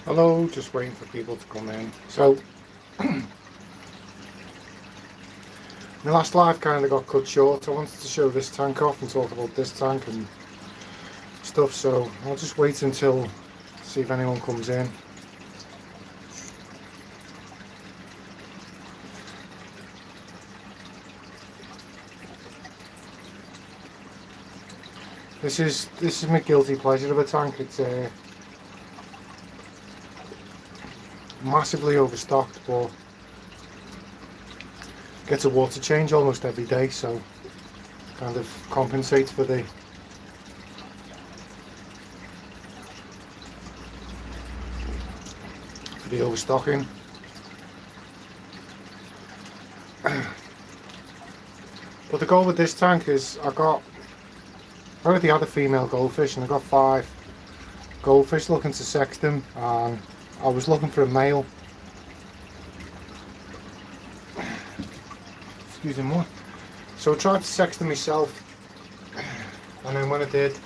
Hello, just waiting for people to come in. So, my last live kind of got cut short. I wanted to show this tank off and talk about this tank and stuff, so I'll just wait until see if anyone comes in. This is my guilty pleasure of a tank. It's massively overstocked, but gets a water change almost every day, so kind of compensates for the overstocking. But the goal with this tank is I already had a female goldfish and I got 5 goldfish looking to sex them, and I was looking for a male. Excuse me more. So I tried to sex them myself, and then when I did,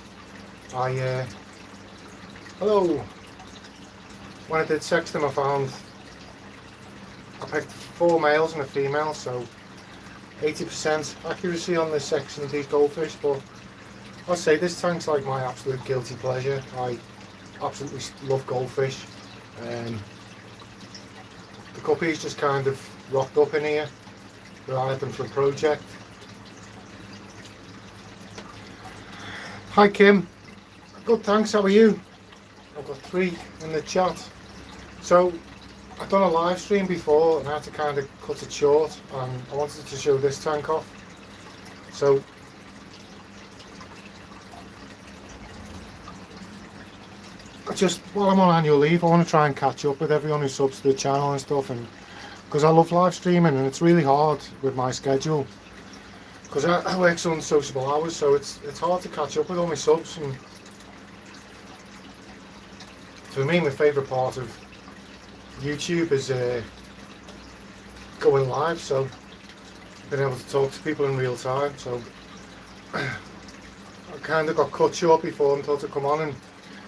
when I did sex them, I picked 4 males and a female, so 80% accuracy on the sexing of these goldfish. But I'll say this tank's like my absolute guilty pleasure. I absolutely love goldfish. The guppies just kind of rocked up in here. We hired them for a project. Hi Kim, good thanks, how are you? I've got 3 in the chat. So I've done a live stream before and I had to kind of cut it short, and I wanted to show this tank off. So just while I'm on annual leave, I want to try and catch up with everyone who subs to the channel and stuff, and because I love live streaming and it's really hard with my schedule because I work some unsociable hours, so it's hard to catch up with all my subs. And for me, my favourite part of YouTube is going live, so being able to talk to people in real time. So I kind of got cut short before and thought to come on and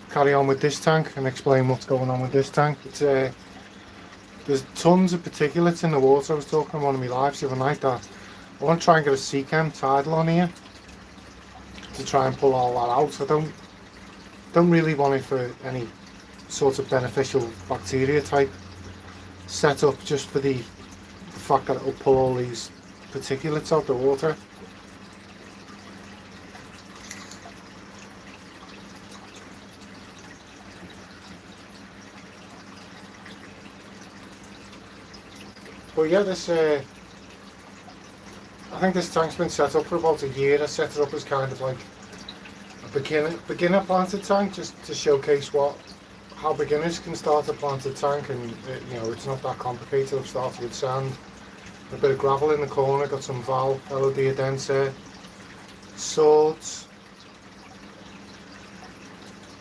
carry on with this tank and explain what's going on with this tank. It's there's tons of particulates in the water. I was talking on one of my lives the other night that I want to try and get a sea chem tidal on here to try and pull all that out. I don't really want it for any sort of beneficial bacteria type setup, just for the fact that it'll pull all these particulates out the water. But yeah, this I think this tank's been set up for about a year. I set it up as kind of like a beginner planted tank, just to showcase how beginners can start a planted tank, and it's not that complicated. I've started with sand, a bit of gravel in the corner, got some Val Elodiodense, swords,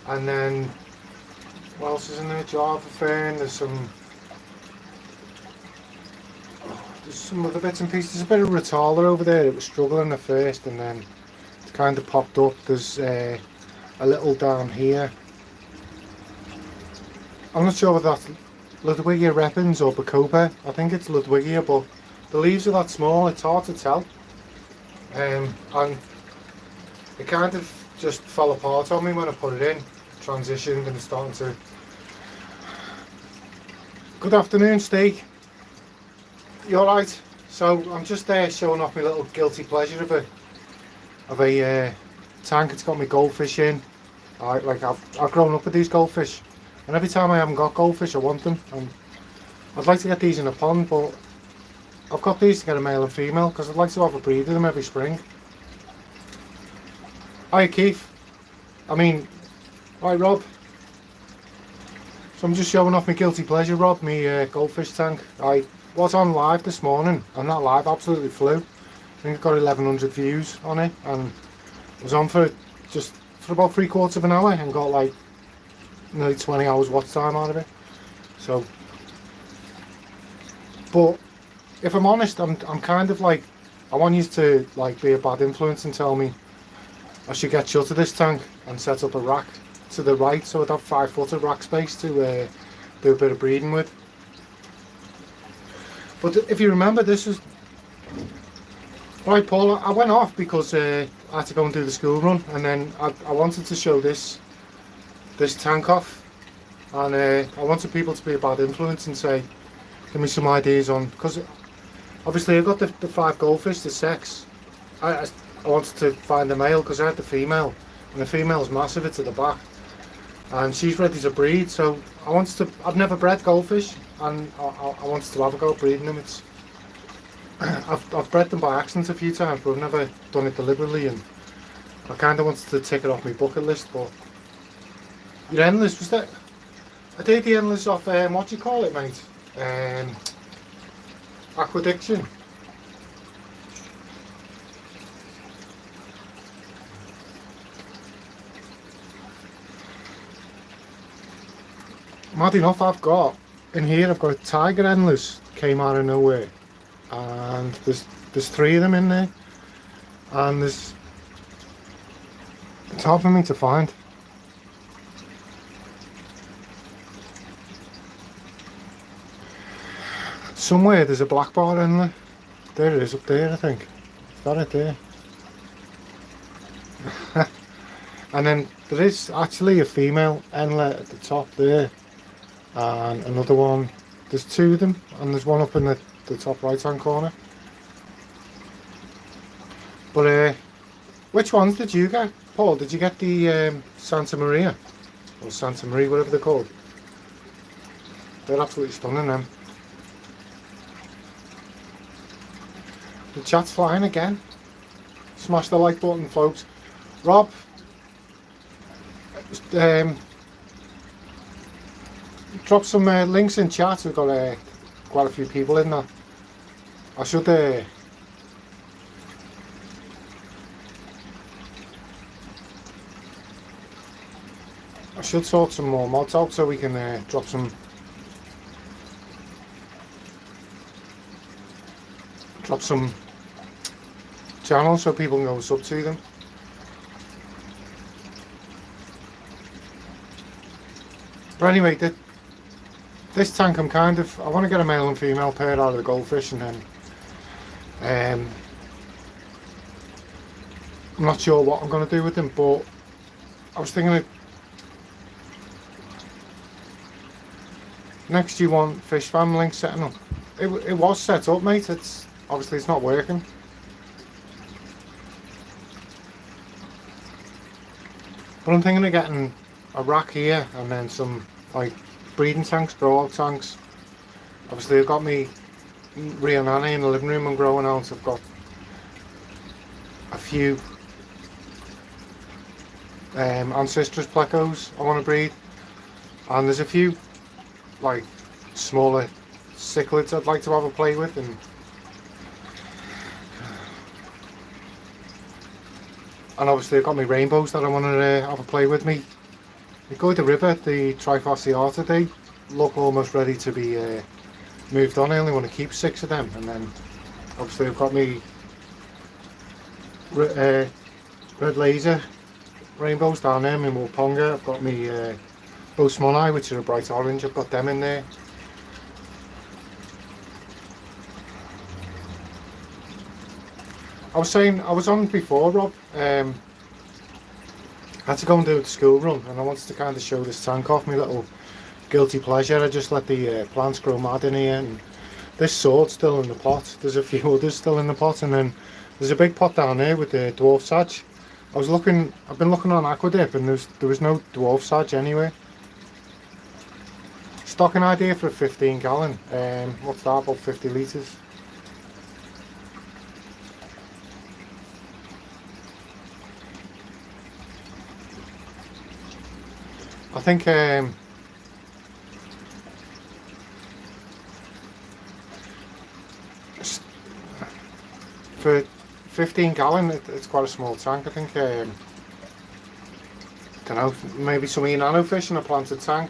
and then what else is in there? Java fern. There's some other bits and pieces. There's a bit of Rotala over there. It was struggling at first, and then it kind of popped up. There's a little down here. I'm not sure whether that's Ludwigia repens or Bacopa. I think it's Ludwigia, but the leaves are that small, it's hard to tell. And it kind of just fell apart on me when I put it in, transitioned, and it's starting to... Good afternoon, Steve. You alright? So I'm just there showing off my little guilty pleasure of a tank. It's got my goldfish in. I've grown up with these goldfish, and every time I haven't got goldfish I want them, and I'd like to get these in a pond, but I've got these to get a male and female because I'd like to have a breed of them every spring. Hi Keith. Hi Rob. So I'm just showing off my guilty pleasure, Rob, my goldfish tank. I was on live this morning, and that live absolutely flew. I think I got 1100 views on it, and I was on for about 3/4 of an hour and got like nearly 20 hours watch time out of it. So, but if I'm honest, I'm kind of like, I want you to like be a bad influence and tell me I should get shut of this tank and set up a rack to the right, so I'd have 5 foot of rack space to do a bit of breeding with. But if you remember, this is right, Paul. I went off because I had to go and do the school run, and then I wanted to show this tank off, and I wanted people to be a bad influence and say, give me some ideas on, because obviously I got the 5 goldfish, the sex. I wanted to find the male because I had the female, and the female's massive, it's at the back, and she's ready to breed. So I've never bred goldfish, and I wanted to have a go at breeding them. I've bred them by accident a few times, but I've never done it deliberately, and I kind of wanted to tick it off my bucket list. But your endless, was that? I did the endless off, what do you call it, mate? Aquadiction. Mad enough, I've got a tiger endless, came out of nowhere, and there's 3 of them in there, and it's hard for me to find. Somewhere there's a Blackwater endless. There it is, up there, I think. Is that it there? And then there is actually a female endlet at the top there, and another one. There's 2 of them, and there's one up in the top right hand corner. But which ones did you get, Paul? Did you get the Santa Maria, or Santa Maria, whatever they're called? They're absolutely stunning, them. The chat's flying again. Smash the like button, folks. Rob, drop some links in chat. We've got quite a few people in there. I should sort some more mods out so we can drop some channels so people can go sub to them. But anyway, this tank, I want to get a male and female pair out of the goldfish, and then I'm not sure what I'm going to do with them, but I was thinking of next you want fish farm link setting up. It was set up, mate. Obviously it's not working. But I'm thinking of getting a rack here, and then some like breeding tanks, grow out tanks. Obviously I've got me Rio Nano in the living room I'm growing out. I've got a few Ancestress plecos I want to breed, and there's a few like smaller cichlids I'd like to have a play with, and obviously I've got my rainbows that I want to have a play with me. We go to the river, the Trifasciata, they look almost ready to be moved on. I only want to keep 6 of them, and then obviously I've got me red laser rainbows down there, my Moponga. I've got me Osmoni, which are a bright orange. I've got them in there. I was saying, I was on before, Rob. I had to go and do the school run, and I wanted to kind of show this tank off, my little guilty pleasure. I just let the plants grow mad in here, and this sword's still in the pot. There's a few others still in the pot, and then there's a big pot down there with the dwarf sage. I've been looking on Aquadip, and there was no dwarf sage anywhere. Stocking idea for a 15 gallon. What's that, about 50 litres? I think for 15 gallon it's quite a small tank. I think don't know, maybe some Nano fish in a planted tank.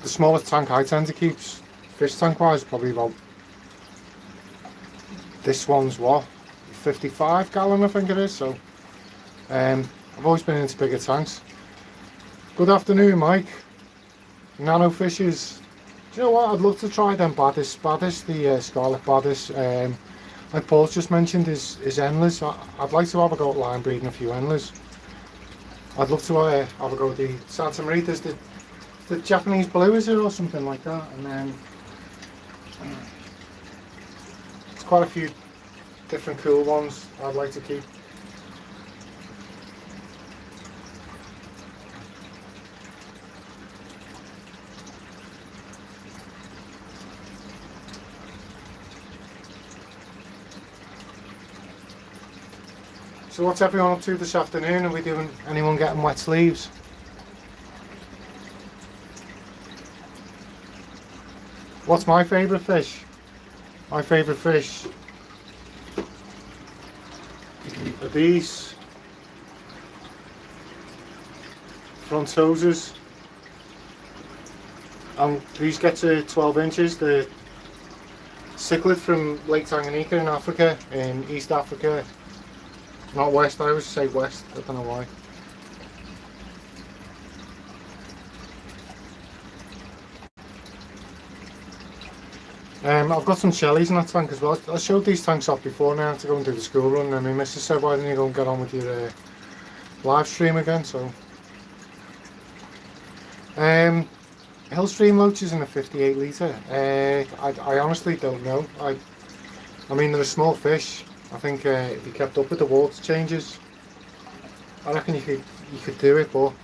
The smallest tank I tend to keep fish tank wise probably about, this one's what, 55 gallon I think it is. So I I've always been into bigger tanks. Good afternoon, Mike. Nano fishes. Do you know what? I'd love to try them baddest, the scarlet baddest. Like Paul's just mentioned, is endless. I'd like to have a go at line breeding a few endless. I'd love to have a go at the Santa Maria. There's the Japanese blue, is it, or something like that, and then there's quite a few different cool ones I'd like to keep. So what's everyone up to this afternoon? Are we doing anyone getting wet sleeves? What's my favourite fish? My favourite fish are these Frontoses. These get to 12 inches. The cichlid from Lake Tanganyika in Africa, in East Africa. Not west, I always say west, I don't know why. I've got some shellies in that tank as well. I showed these tanks off before now to go and do the school run, and my missus said, why didn't you go and get on with your live stream again? So, hill stream loaches in a 58 litre. I honestly don't know. I mean, they're a small fish. I think if you kept up with the water changes, I reckon you could do it, but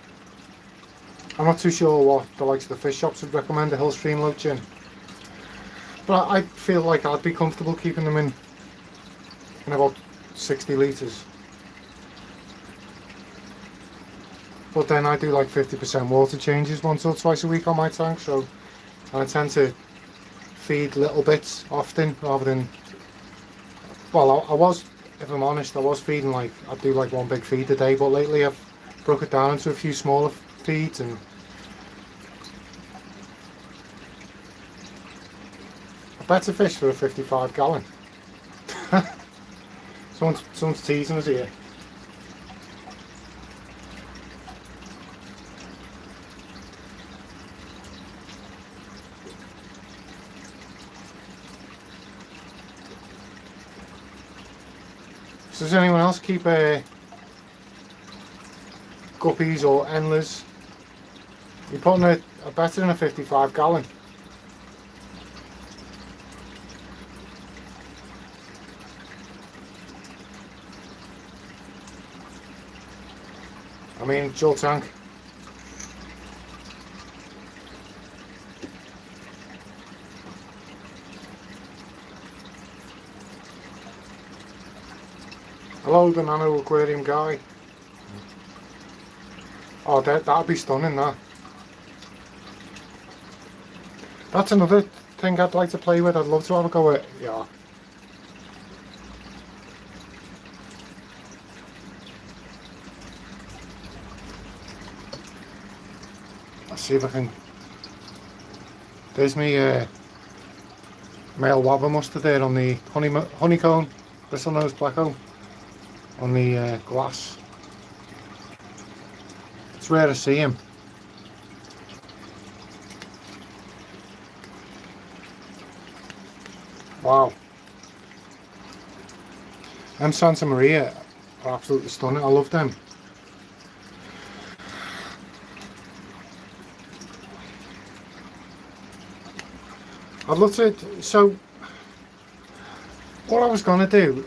I'm not too sure what the likes of the fish shops would recommend a hill stream loach in. But I feel like I'd be comfortable keeping them in about 60 litres. But then I do like 50% water changes once or twice a week on my tank, so I tend to feed little bits often rather than. Well, I was, if I'm honest, I was feeding like, I'd do like one big feed a day, but lately I've broke it down into a few smaller feeds, and a better fish for a 55 gallon. Someone's teasing us here. So does anyone else keep guppies or endless? You're putting a better than a 55 gallon. I mean, dual tank. Hello, the Nano aquarium guy. Oh, that'd be stunning, that. That's another thing I'd like to play with. I'd love to have a go at, yeah. Let's see if I can. There's me male wabber mustard there on the honeycomb, bristlenose blacko on the glass. It's rare to see him. Wow. Them Santa Maria are absolutely stunning. I love them. I'd love to. So, what I was gonna do,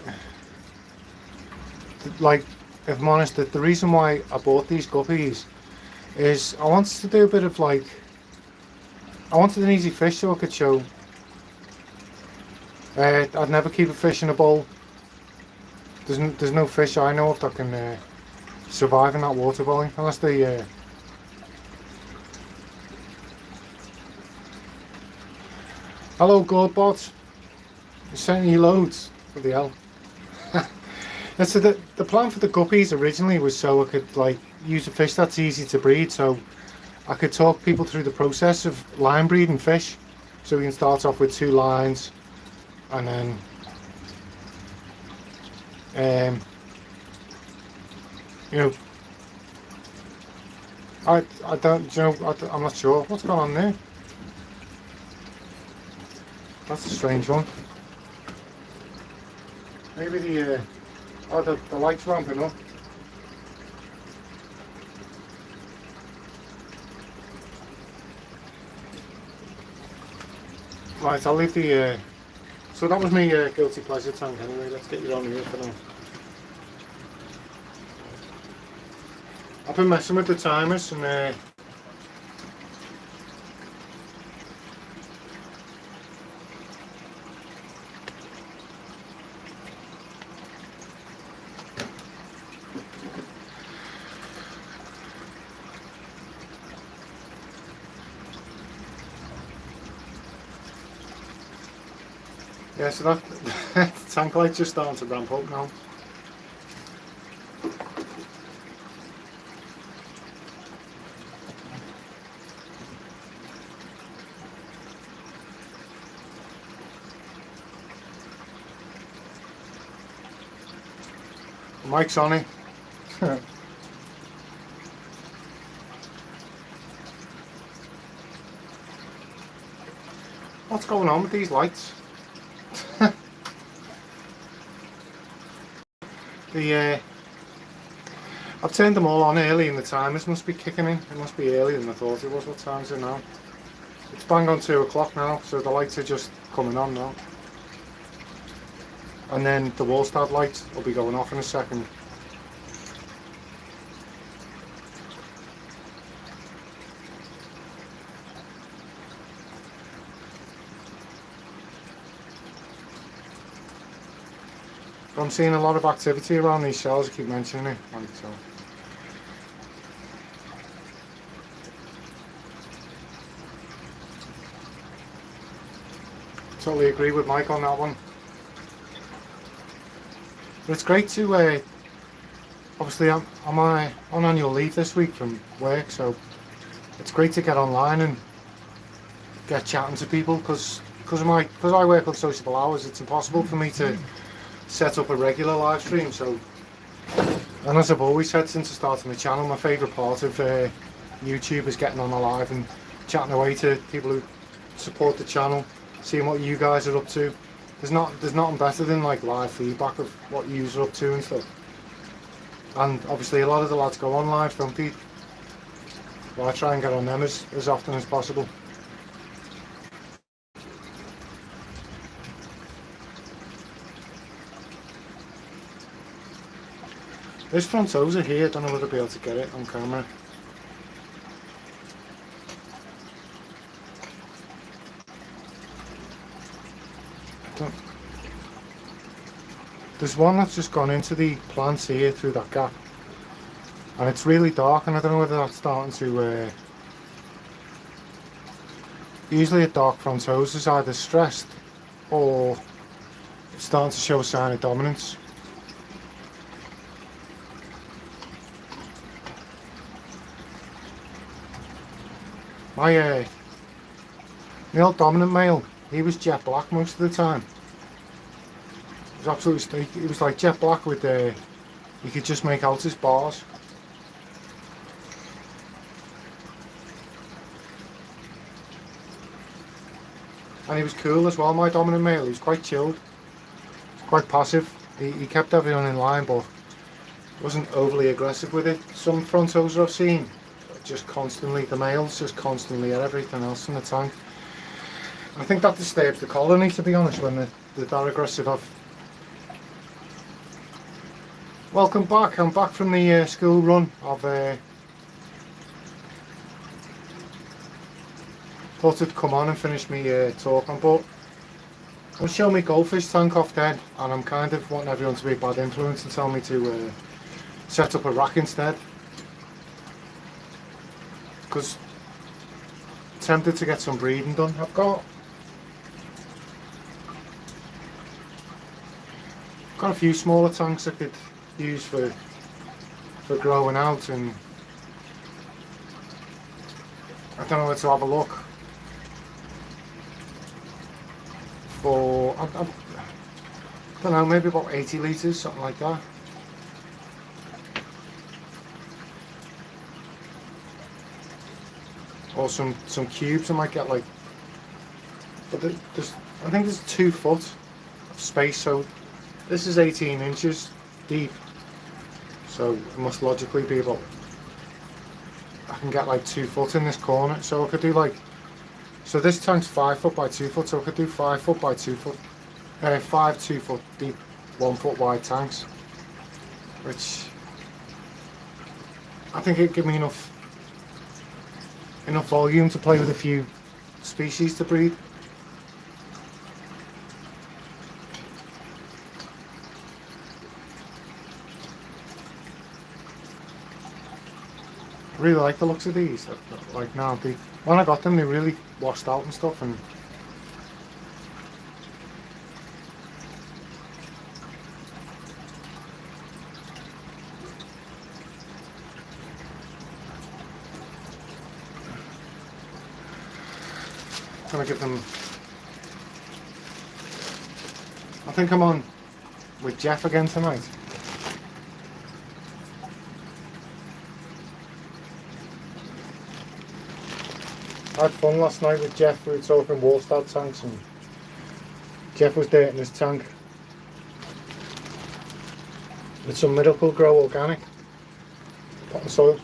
like, if I'm honest, the reason why I bought these guppies is I wanted to do a bit of like, I wanted an easy fish so I could show. I'd never keep a fish in a bowl. There's no fish I know of that can survive in that water volume unless they. Hello, Godbot. You sent me loads. What the hell? And so the plan for the guppies originally was so I could like use a fish that's easy to breed, so I could talk people through the process of line breeding fish. So we can start off with 2 lines, and then you know, I don't, you know, I'm not sure what's going on there. That's a strange one. Maybe the light's ramping up. Right, I'll leave the, so that was me guilty pleasure tank anyway. Let's get you on here for now. I've been messing with the timers and yeah, so that the tank light's just starting to ramp up now. The mic's on it. What's going on with these lights? I've turned them all on early and the timers must be kicking in. It must be earlier than I thought it was. What time is it now? It's bang on 2 o'clock now, so the lights are just coming on now. And then the wall stud light will be going off in a second. But I'm seeing a lot of activity around these shells, I keep mentioning it. Like so. Totally agree with Mike on that one. But it's great to, obviously I'm on annual leave this week from work, so it's great to get online and get chatting to people because I work on sociable hours. It's impossible for me to set up a regular live stream. So, and as I've always said since I started my channel, my favourite part of YouTube is getting on a live and chatting away to people who support the channel, seeing what you guys are up to. There's nothing better than like live feedback of what you are up to and stuff. And obviously a lot of the lads go on live, don't they? Well, I try and get on them as often as possible. This Fronto's here, I don't know whether I'll be able to get it on camera. There's one that's just gone into the plants here through that gap. And it's really dark and I don't know whether that's starting to... usually a dark Fronto's is either stressed or it's starting to show a sign of dominance. My old dominant male, he was jet black most of the time. It was absolutely, he was like jet black with you could just make out his bars. And he was cool as well, my dominant male. He was quite chilled, quite passive. He kept everyone in line, but wasn't overly aggressive with it. Some Frontos I've seen, just constantly, the males just constantly at everything else in the tank. I think that disturbs the colony, to be honest, when they're that aggressive. Welcome back. I'm back from the school run. I've thought I'd come on and finish my talk on, but I'll show me goldfish tank off then, and I'm kind of wanting everyone to be a bad influence and tell me to set up a rack instead. Because I'm tempted to get some breeding done. I've got a few smaller tanks I could use for growing out, and I don't know where to have a look for. I don't know, maybe about 80 litres, something like that. or some cubes I might get, like, but there's, I think there's 2 foot of space, so this is 18 inches deep, so it must logically be about, I can get like 2 foot in this corner, so I could do like, so this tank's 5 foot by 2 foot, so I could do 5 foot by 2 foot, 5 2 foot deep 1 foot wide tanks, which I think it'd give me enough volume to play with a few species to breed. I really like the looks of these. Like now, when I got them, they really washed out and stuff, and I'm gonna give them. I think I'm on with Jeff again tonight. I had fun last night with Jeff. We were talking Warstad tanks, and Jeff was dirting his tank with some Miracle Grow organic pot and soil.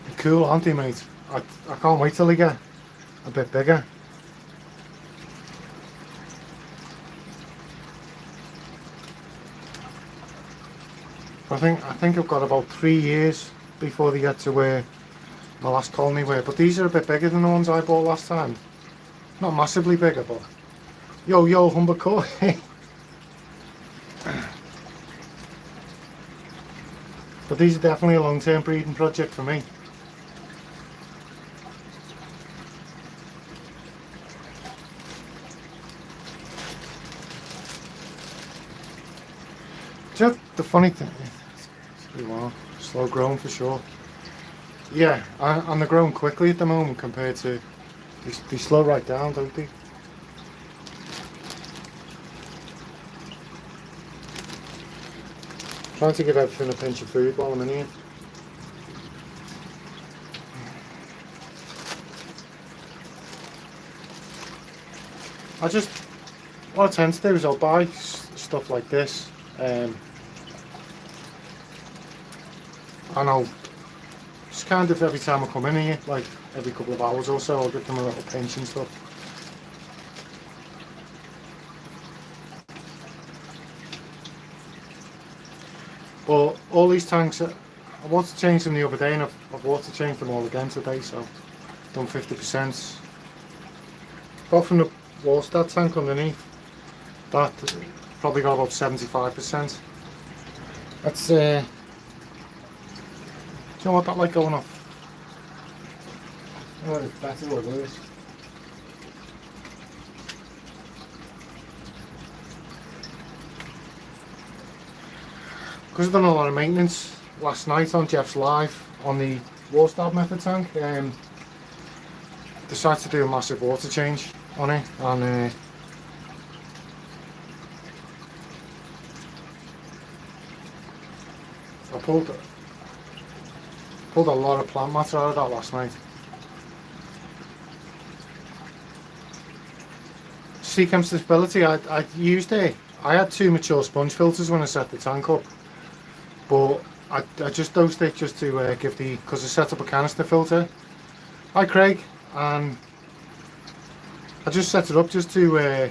They're cool, aren't they, mate? I can't wait till they get a bit bigger. I think I've got about 3 years before they get to where my last colony were, but these are a bit bigger than the ones I bought last time. Not massively bigger, but yo humber core. But these are definitely a long-term breeding project for me. Just the funny thing. Wow, slow growing for sure. Yeah, and they're growing quickly at the moment compared to, they slow right down, don't they? Trying to give everything a pinch of food while I'm in here. What I tend to do is I'll buy stuff like this, and I'll just kind of, every time I come in here, like every couple of hours or so, I'll give them a little pinch and stuff. But all these tanks, I water changed them the other day, and I've water changed them all again today, so I've done 50%. Apart from the Warstad tank underneath, that probably got about 75%. That's do you know what, that like going off? Oh, it's better or worse. Because I've done a lot of maintenance last night on Jeff's live on the Warstad method tank, decided to do a massive water change on it, and I pulled a lot of plant matter out of that last night. Sea chem stability, I used it. I had 2 mature sponge filters when I set the tank up, but I just dosed it just to give the, because I set up a canister filter. Hi Craig, and I just set it up just to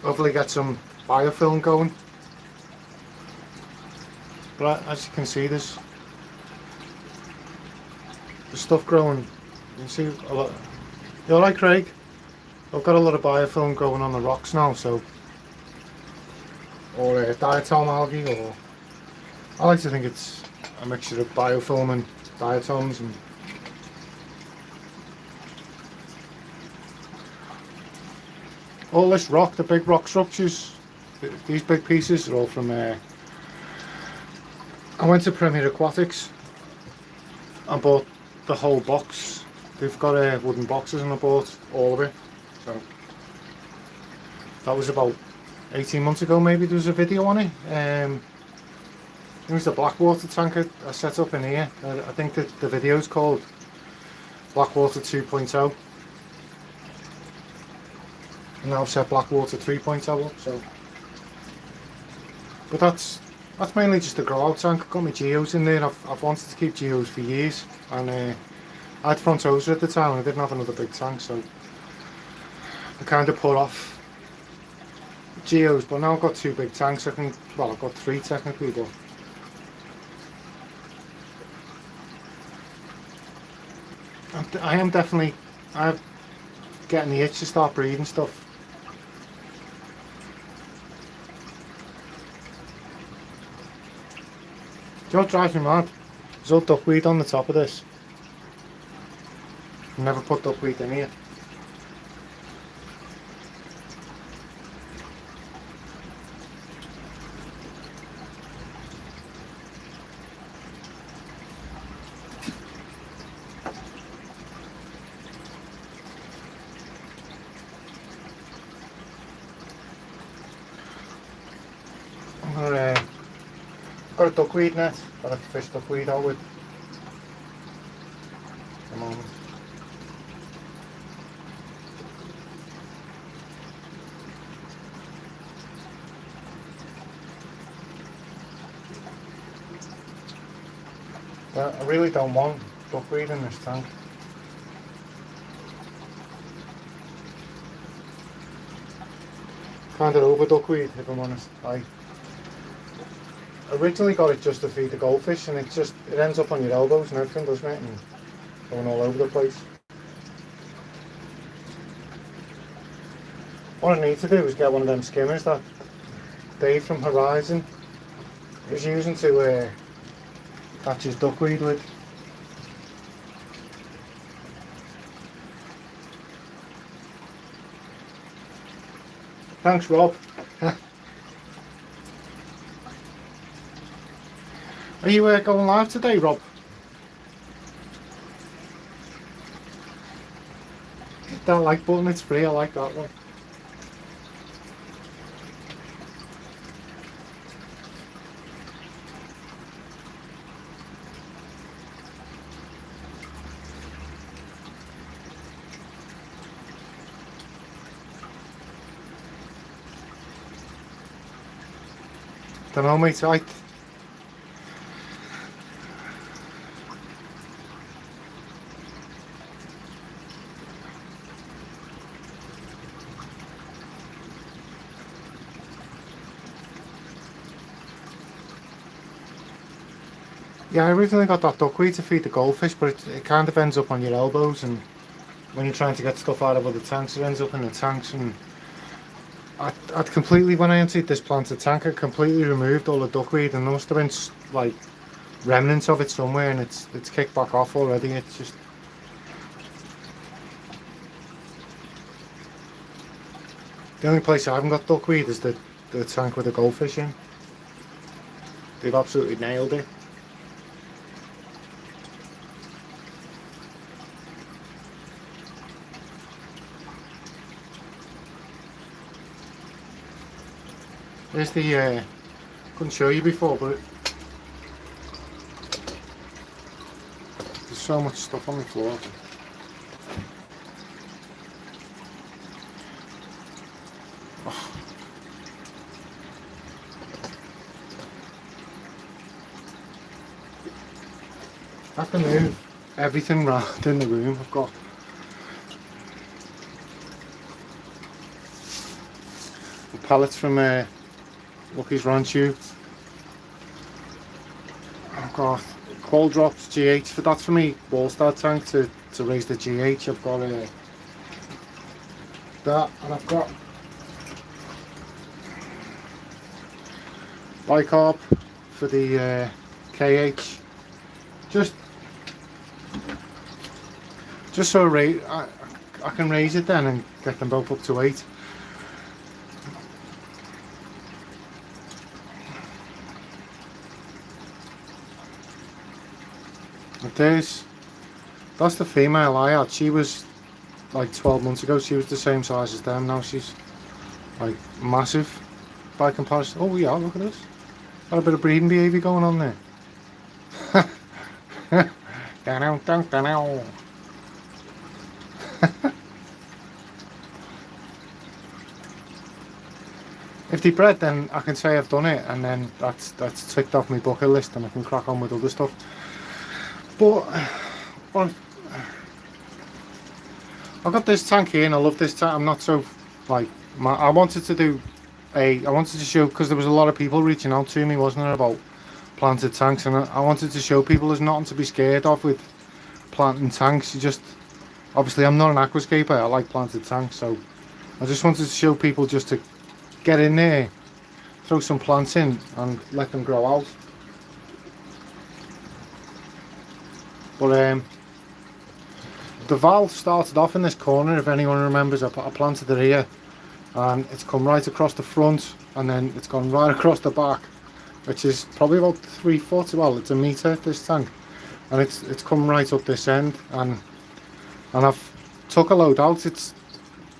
hopefully get some biofilm going. But as you can see, there's stuff growing. You can see a lot. You alright, Craig? I've got a lot of biofilm going on the rocks now, so, or diatom algae, or I like to think it's a mixture of biofilm and diatoms. And all this rock, the big rock structures, these big pieces are all from I went to Premier Aquatics and bought the whole box. They've got wooden boxes, and I bought all of it. So that was about 18 months ago maybe, there was a video on it. It was the Blackwater tank I set up in here. I think that the video is called Blackwater 2.0. And now I've set Blackwater 3.0 up, so. But that's mainly just a grow out tank. I've got my geos in there. I've wanted to keep geos for years, and I had Frontos at the time. I didn't have another big tank, so I kind of put off geos. But now I've got two big tanks. I've got three technically, but I'm getting the itch to start breeding stuff. Do you know what drives me mad? There's all duckweed on the top of this. I've never put duckweed in here. I've got a duckweed net that I can fish duckweed out with at the moment. But I really don't want duckweed in this tank. Kind of over duckweed, if I'm honest. I originally got it just to feed the goldfish, and it ends up on your elbows and everything, doesn't it? And going all over the place. What I need to do is get one of them skimmers that Dave from Horizon is using to catch his duckweed with. Thanks, Rob. Are you going live today, Rob? Hit that like button, it's free, I like that one. Don't know, mate, yeah, I originally got that duckweed to feed the goldfish, but it kind of ends up on your elbows, and when you're trying to get stuff out of other tanks, it ends up in the tanks. And I'd completely, when I emptied this planted tank, I completely removed all the duckweed, and there must have been like remnants of it somewhere, and it's kicked back off already. It's just the only place I haven't got duckweed is the tank with the goldfish in. They've absolutely nailed it. There's the, couldn't show you before, but there's so much stuff on the floor. Oh. I have to move everything around in the room. I've got the pallets from Lucky's Ranchu. I've got cold drops, GH, for that's for me wall start tank to raise the GH. I've got that, and I've got bicarb for the KH. Just so I can raise it then and get them both up to 8. But that's the female I had. She was like 12 months ago, she was the same size as them. Now she's like massive. by comparison. Oh yeah, look at this. Got a bit of breeding behaviour going on there. If they bred, then I can say I've done it, and then that's ticked off my bucket list, and I can crack on with other stuff. But well, I got this tank here, and I love this tank. I'm not so like I wanted to show, because there was a lot of people reaching out to me, wasn't there, about planted tanks, and I wanted to show people there's nothing to be scared of with planting tanks. You just, obviously I'm not an aquascaper, I like planted tanks, so I just wanted to show people just to get in there, throw some plants in and let them grow out. But the valve started off in this corner, if anyone remembers. I planted it here, and it's come right across the front, and then it's gone right across the back, which is probably about 3 foot, well, it's a metre, this tank, and it's come right up this end, and I've took a load out. It's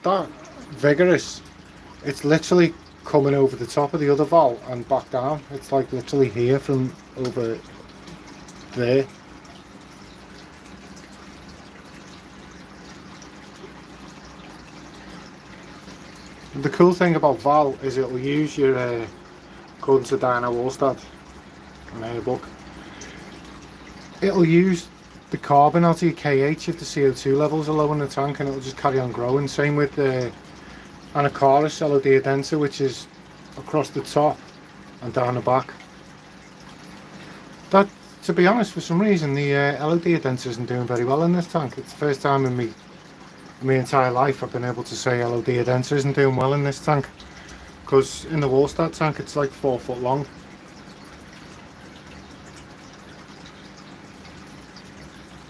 that vigorous. It's literally coming over the top of the other valve and back down. It's like literally here from over there. The cool thing about Val is it'll use your according to Dino Allstad in her book, it'll use the carbon out of your KH if the CO2 levels are low in the tank, and it'll just carry on growing. Same with the Anacaris Elodeodensa, which is across the top and down the back. That, to be honest, for some reason the Elodeodensa isn't doing very well in this tank. It's the first time in my entire life I've been able to say Elodeodensa isn't doing well in this tank, because in the Allstad tank it's like 4 foot long.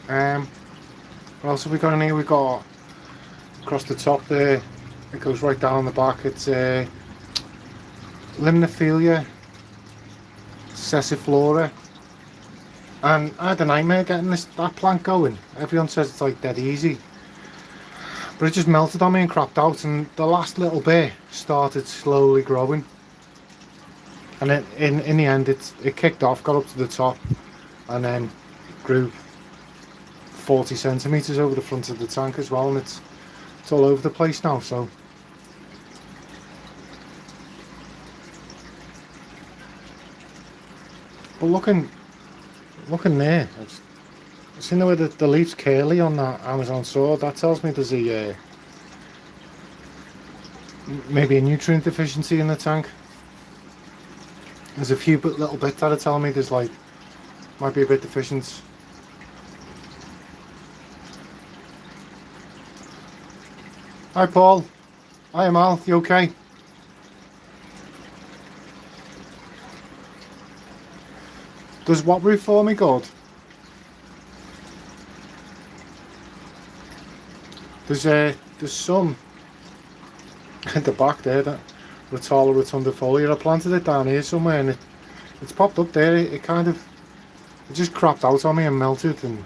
What else have we got in here? We've got across the top there, it goes right down the back, it's Limnophilia Sessiflora, and I had a nightmare getting that plant going. Everyone says it's like dead easy, but it just melted on me and crapped out, and the last little bit started slowly growing, and in the end it kicked off, got up to the top, and then grew 40 centimetres over the front of the tank as well, and it's all over the place now. So but looking there, I've seen the way that the leaf's curly on that Amazon sword. That tells me there's a maybe a nutrient deficiency in the tank. There's a few little bits that are telling me there's like might be a bit deficient. Hi Paul. Hi Amal, you okay? Does what roof for me good? There's some at the back there, that Rotala rotundifolia. I planted it down here somewhere, and it's popped up there. It just crapped out on me and melted, and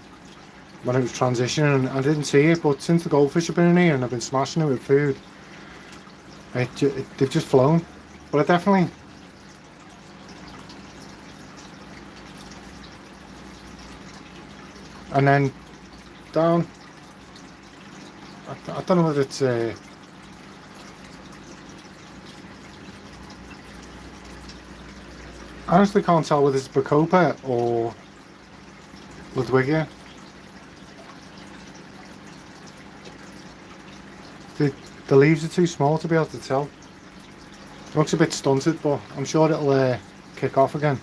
when it was transitioning, and I didn't see it, but since the goldfish have been in here and I've been smashing it with food, they've just flown. But I definitely, and then down, I don't know whether it's I honestly can't tell whether it's Bacopa or Ludwigia. The leaves are too small to be able to tell. It looks a bit stunted, but I'm sure it'll kick off again.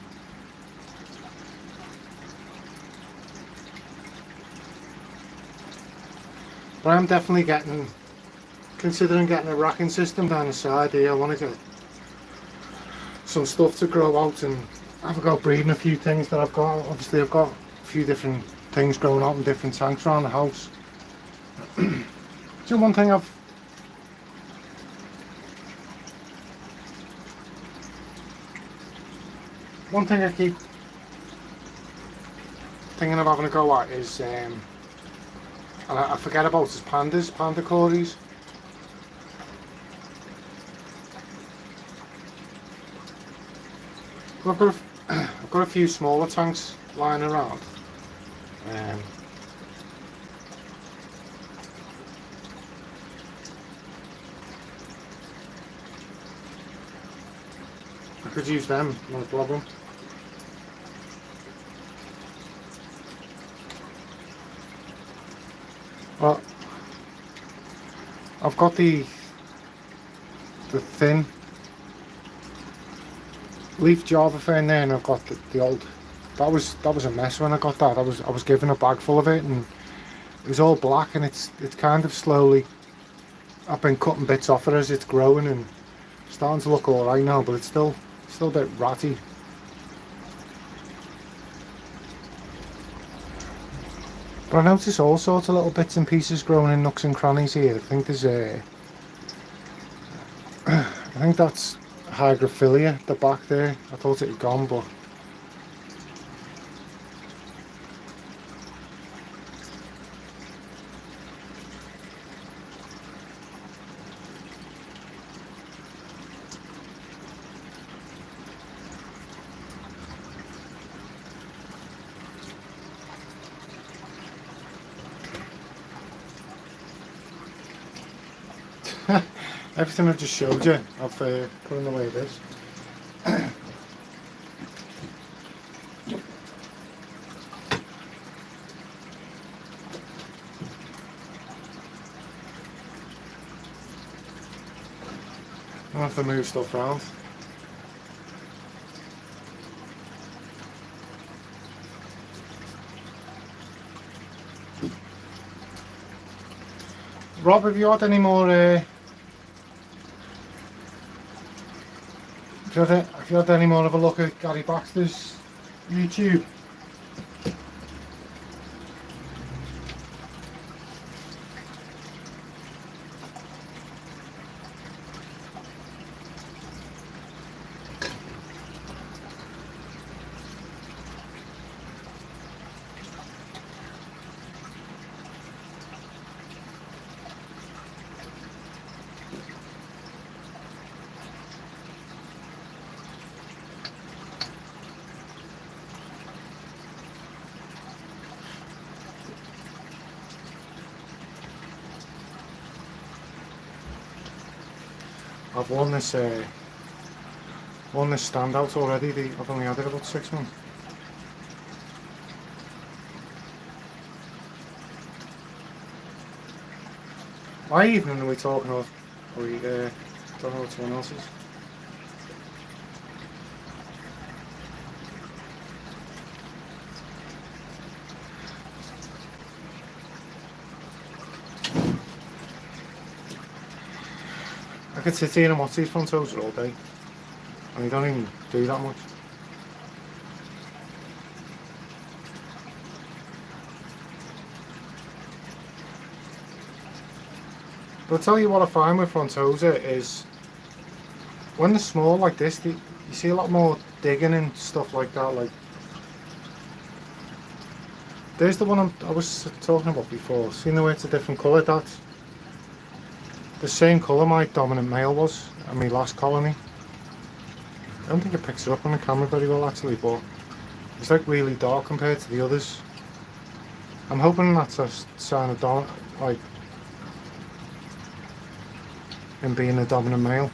But I'm definitely considering getting a racking system down the side here. I want to get some stuff to grow out, and I've got breeding a few things that I've got. Obviously I've got a few different things growing out in different tanks around the house. So one thing I keep thinking of having a go at is, and I forget about, is panda cories. I've got I've got a few smaller tanks lying around. I could use them, no problem. Well, I've got the thin leaf Java fern there, and I've got the old. That was a mess when I got that. I was given a bag full of it, and it was all black, and it's kind of slowly. I've been cutting bits off it as it's growing, and starting to look all right now, but it's still a bit ratty. But I notice all sorts of little bits and pieces growing in nooks and crannies here. I think there's I think that's Hygrophilia, the back there. I thought it had gone, but everything I've just showed you, I've put in the way it is. I'll have to move stuff around. Rob, have you had any more have you had any more of a look at Gary Baxter's YouTube? I've won this standout already. I've only had it about 6 months. My evening are we talking of? Or we don't know what someone else's? I could sit here and watch these Frontos all day, and they don't even do that much. But I'll tell you what I find with Frontosa is, when they're small like this, you see a lot more digging and stuff like that. Like, there's the one I was talking about before. See the way it's a different colour? That's the same colour my dominant male was in my last colony. I don't think it picks it up on the camera very well actually, but it's like really dark compared to the others. I'm hoping that's a sign of like him being a dominant male.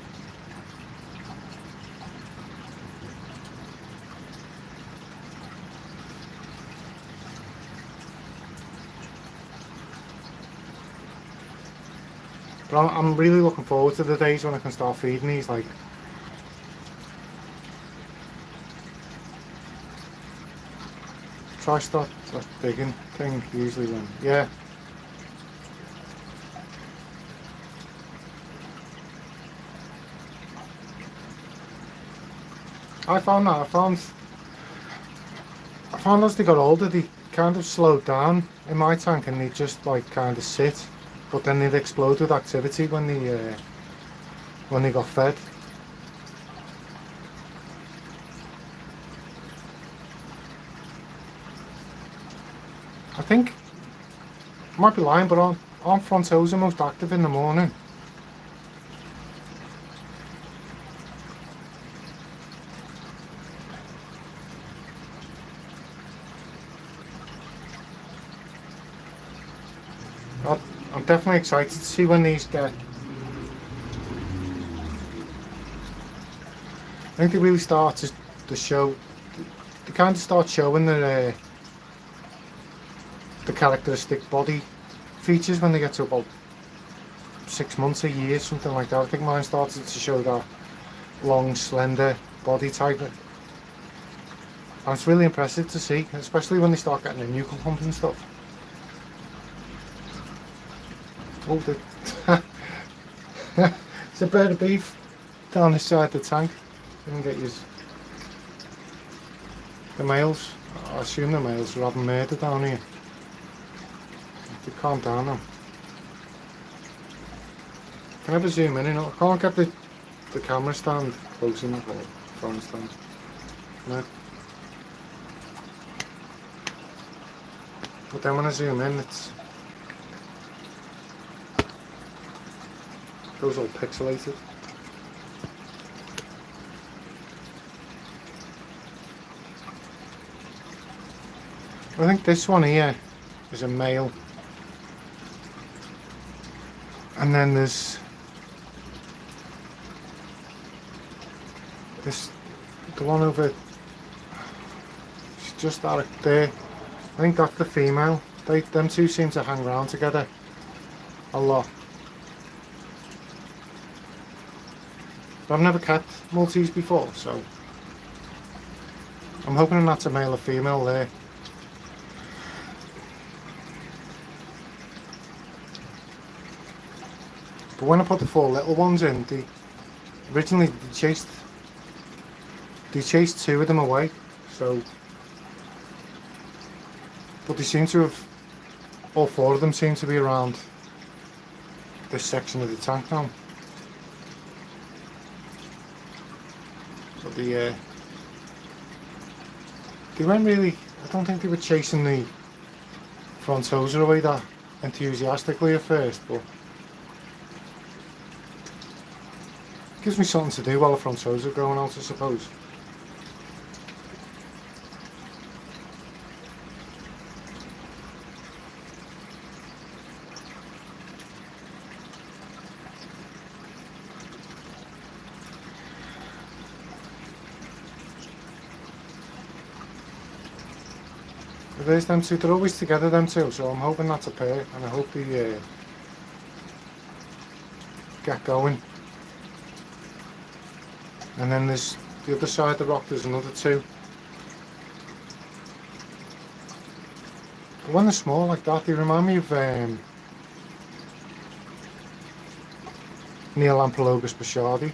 But I'm really looking forward to the days when I can start feeding these. Like, try start that digging thing usually when, yeah. I found as they got older, they kind of slowed down in my tank, and they just like kind of sit. But then they'd explode with activity when they got fed. I think, I might be lying, but aren't Frontosa most active in the morning? I'm definitely excited to see when these get. I think they really start to show. They kind of start showing the characteristic body features when they get to about 6 months, a year, something like that. I think mine started to show that long, slender body type. And it's really impressive to see, especially when they start getting a nuchal hump and stuff. Oh, it's a bird of beef down this side of the tank. You can get the males. I assume the males are having murder down here. They calm down now. Can I ever zoom in? I can't get the camera stand close enough, or phone stand. No. But then when I zoom in, it goes all pixelated. I think this one here is a male, and then there's the one over, it's just out there. I think that's the female. Them two seem to hang around together a lot. But I've never kept Maltese before, so I'm hoping that's a male or female there. But when I put the 4 little ones in, originally they chased 2 of them away, so, but they seem to have, all 4 of them seem to be around this section of the tank now. But they weren't really, I don't think they were chasing the Frontos away that enthusiastically at first, but it gives me something to do while the Frontos are going out, I suppose. There's them two, they're always together, them two, so I'm hoping that's a pair, and I hope they get going. And then there's the other side of the rock, there's another 2. But when they're small like that, they remind me of Neolamprologus bouchardi.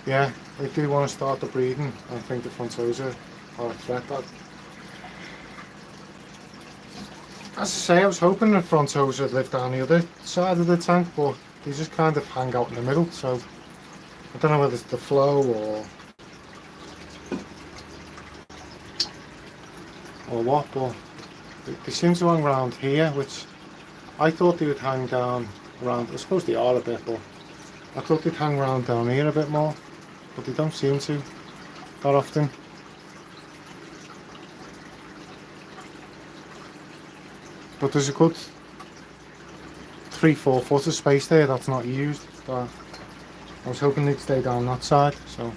Yeah, they do want to start the breeding. I think the Frontos are a threat. As I say, I was hoping the Frontos would live down the other side of the tank, but they just kind of hang out in the middle, so I don't know whether it's the flow or what, but they seem to hang around here, which I thought they would hang down around. I suppose they are a bit, but I thought they'd hang around down here a bit more, but they don't seem to that often. But there's a good 3-4 foot of space there that's not used. That I was hoping they'd stay down that side, so.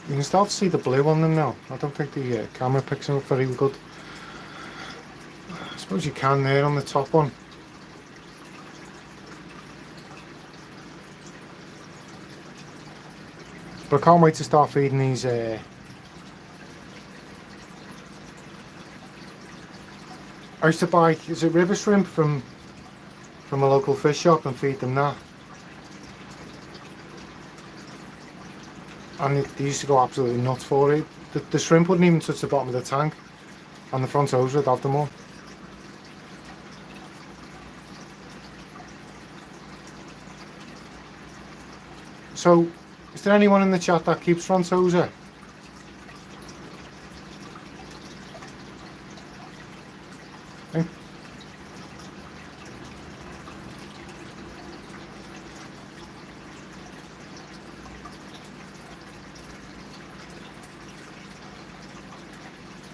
You can start to see the blue on them now. I don't think the camera picks them up very good. I suppose you can there on the top one. But I can't wait to start feeding these I used to buy, is it river shrimp from a local fish shop and feed them that. And they used to go absolutely nuts for it. The shrimp wouldn't even touch the bottom of the tank, and the Frontos would have them all. So, is there anyone in the chat that keeps Frontos?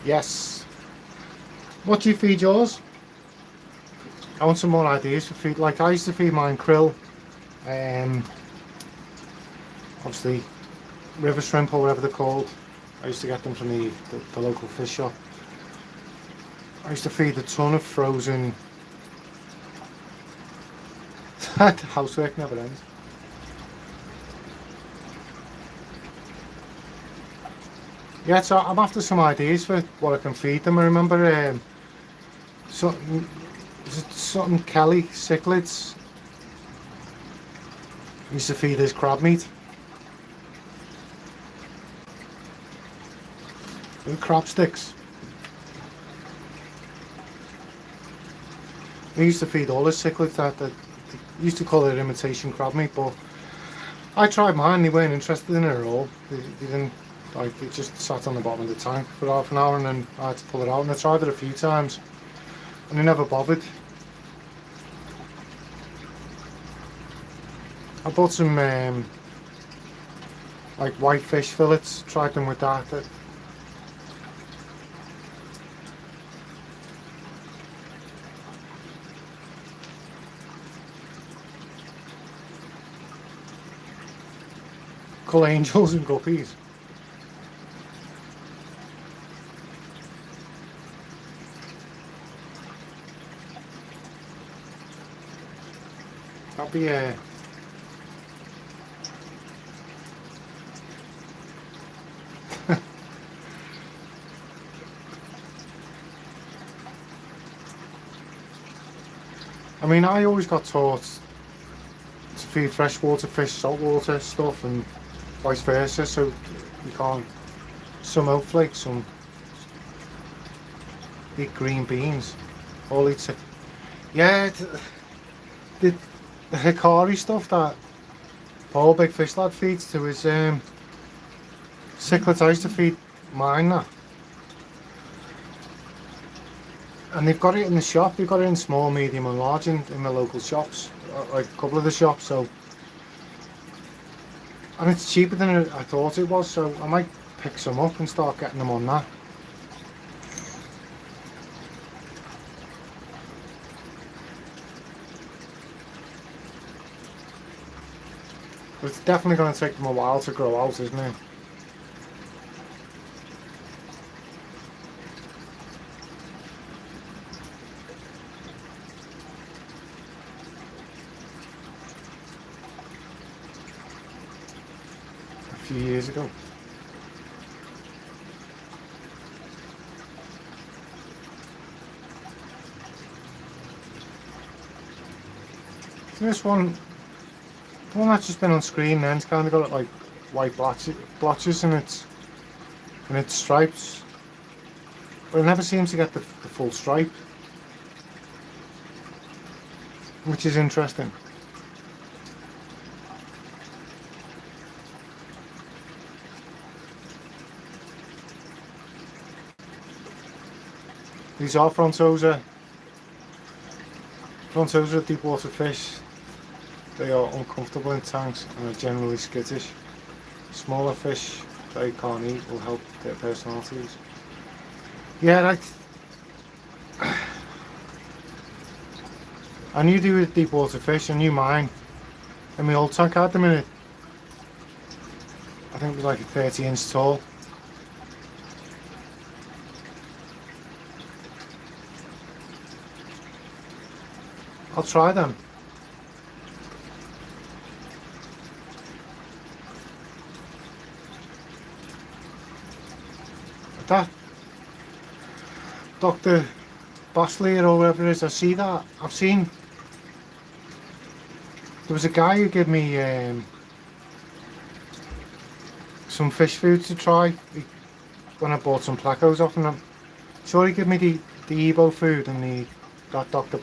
Yes. What do you feed yours? I want some more ideas for feed. Like I used to feed mine krill, um, obviously river shrimp or whatever they're called. I used to get them from the local fish shop. I used to feed a ton of frozen. Housework never ends. Yeah, so I'm after some ideas for what I can feed them. I remember something, was it something Kelly cichlids used to feed his crab meat. And crab sticks. We used to feed all his cichlids that used to call it imitation crab meat, but I tried mine, they weren't interested in it at all. They didn't, like, it just sat on the bottom of the tank for half an hour and then I had to pull it out, and I tried it a few times and they never bothered. I bought some like white fish fillets, tried them with that. Call angels and guppies. That'd be I mean, I always got taught to feed freshwater fish, saltwater stuff, and vice versa. So you can't. Some oat flakes, some eat green beans. All eat. Yeah, the hikari stuff that Paul Big Fish Lad feeds to his cichlids. I used to feed mine that. And they've got it in the shop. They've got it in small, medium and large in the local shops, like a couple of the shops. So, and it's cheaper than I thought it was, so I might pick some up and start getting them on that. But it's definitely going to take them a while to grow out, isn't it? A few years ago. This one, the one that's just been on screen then, it's kind of got like white blotches in its stripes, but it never seems to get the full stripe, which is interesting. These are Frontos are deep water fish. They are uncomfortable in tanks and are generally skittish. Smaller fish they can't eat will help their personalities. Yeah, I knew they were deep water fish. I knew mine. In my old tank I had them in it. I think it was like a 30-inch tall. I'll try them. That Dr. Bosley or whoever it is, I see that. I've seen. There was a guy who gave me some fish food to try when I bought some placos off him. I'm sure he gave me the Evo food and that Dr.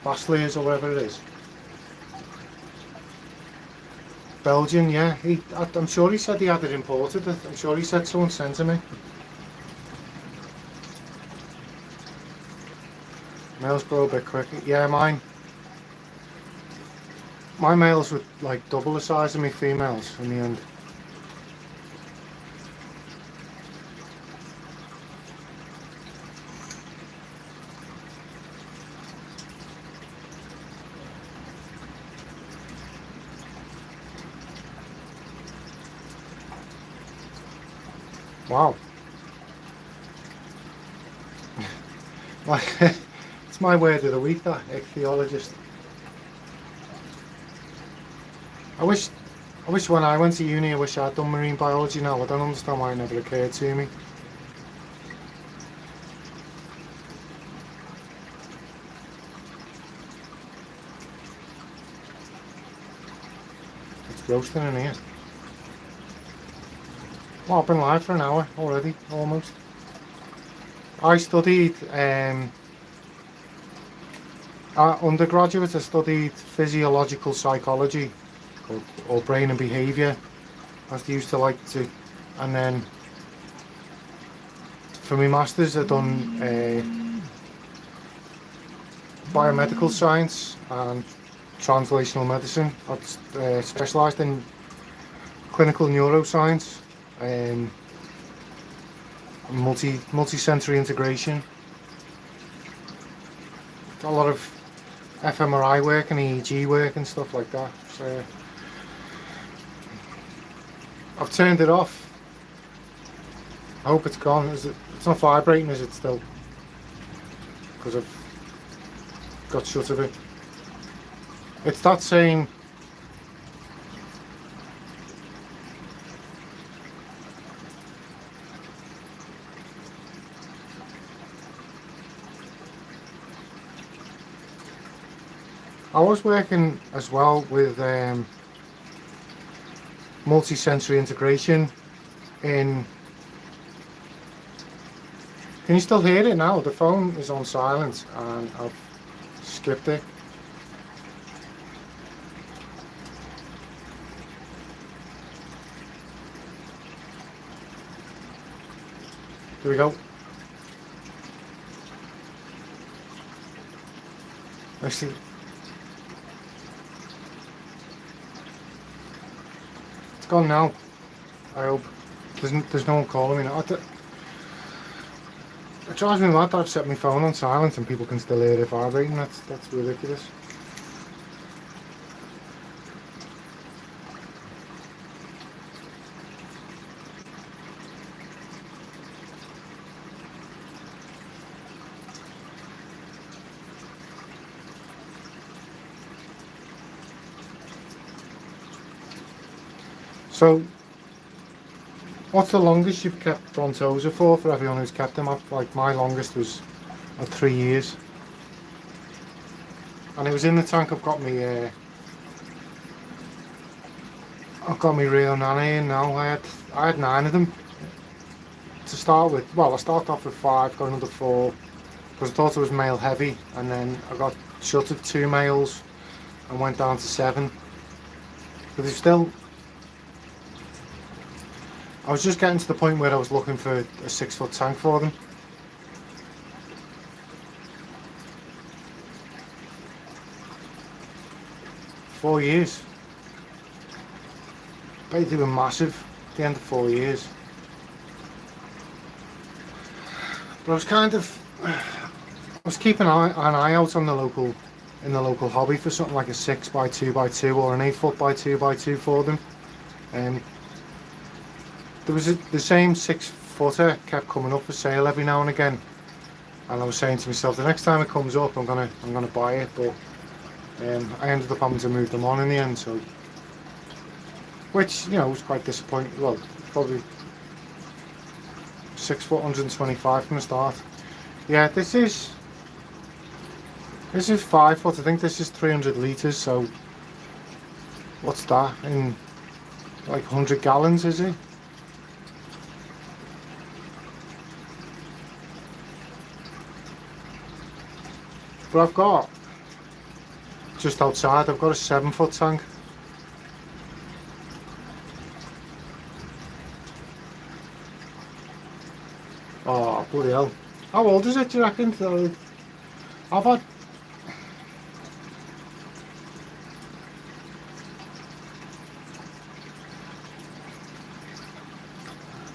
Bosley's or whatever it is. Belgian, yeah. I'm sure he said he had it imported. I'm sure he said someone sent to me. Males grow a bit quicker. Yeah, my males were like double the size of my females in the end. Wow. Like, it's my word of the week, that Etheologist. I wish when I went to uni, I wish I'd done marine biology now. I don't understand why it never occurred to me. It's roasting in here. Well, I've been live for an hour already, almost. I studied, undergraduate, I studied physiological psychology, or brain and behaviour, as they used to like to. And then for my masters, I've done biomedical science and translational medicine. I've specialised in clinical neuroscience, multi-sensory integration. A lot of fMRI work and EEG work and stuff like that. So I've turned it off. I hope it's gone. It's not vibrating, is it still? Because I've got shut of it. It's that same. I was working as well with multi-sensory integration in. Can you still hear it now? The phone is on silent and I've skipped it. Here we go. I see. It's gone now. I hope. There's no one calling me now. It drives me mad that I've set my phone on silent and people can still hear it vibrating. That's ridiculous. So, what's the longest you've kept Frontosa for everyone who's kept them? Like, my longest was 3 years. And it was in the tank. I've got me Rio Nano in now. I had 9 of them to start with. Well, I started off with 5, got another 4, because I thought it was male heavy, and then I got shut of 2 males and went down to 7. But they've still. I was just getting to the point where I was looking for a 6-foot tank for them. Four years. But they were massive at the end of 4 years. But I was keeping an eye out on the local hobby for something like a 6x2x2 or an 8-foot-by-2x2 for them. There was the same 6-footer kept coming up for sale every now and again, and I was saying to myself, the next time it comes up, I'm gonna buy it. But I ended up having to move them on in the end. So, which was quite disappointing. Well, probably 6 foot, 125 from the start. Yeah, this is 5 foot. I think this is 300 litres. So, what's that in like 100 gallons? Is it? But I've got, just outside, I've got a 7-foot tank. Oh, bloody hell. How old is it, do you reckon? I've had...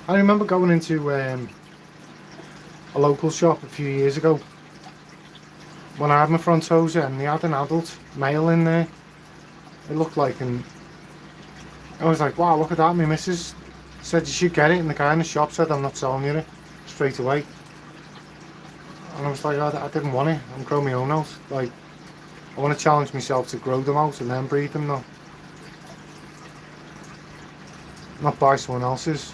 I remember going into a local shop a few years ago when I had my Frontosa, and they had an adult male in there. It looked like, and I was like, wow, look at that. My missus Said you should get it, and the guy in the shop said I'm not selling you it straight away. And I was like, I didn't want it. I'm growing my own out. Like, I want to challenge myself to grow them out and then breed them, not buy someone else's.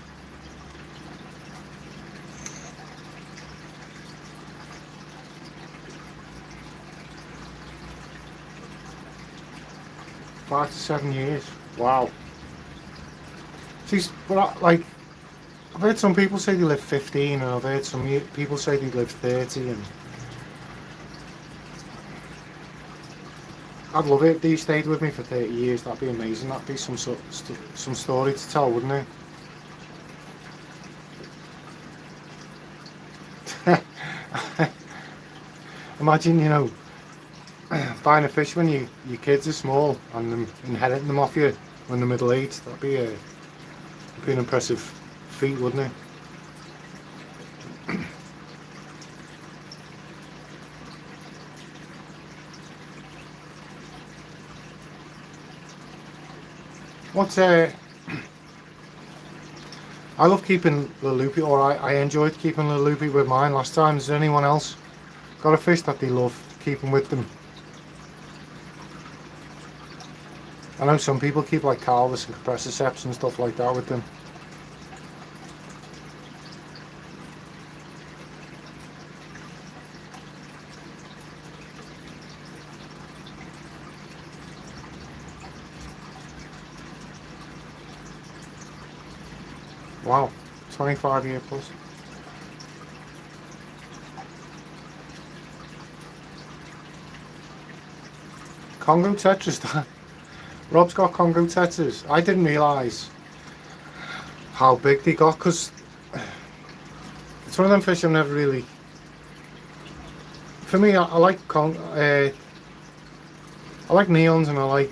Five to 7 years. Wow. See, but like, I've heard some people say they live 15, and I've heard some people say they live 30, and I'd love it if they stayed with me for 30 years. That'd be amazing. That'd be some story to tell, wouldn't it? Imagine, buying a fish when your kids are small and them inheriting them off you when they're middle aged. That'd be an impressive feat, wouldn't it? I love keeping the loopy, or I enjoyed keeping the loopy with mine last time. Is there anyone else got a fish that they love keeping with them? I know some people keep like calvus and compressor seps and stuff like that with them. Wow, 25-year plus. Congo tetras. Rob's got Congo tetras. I didn't realise how big they got, because it's one of them fish I've never really. For me, I like I like neons, and I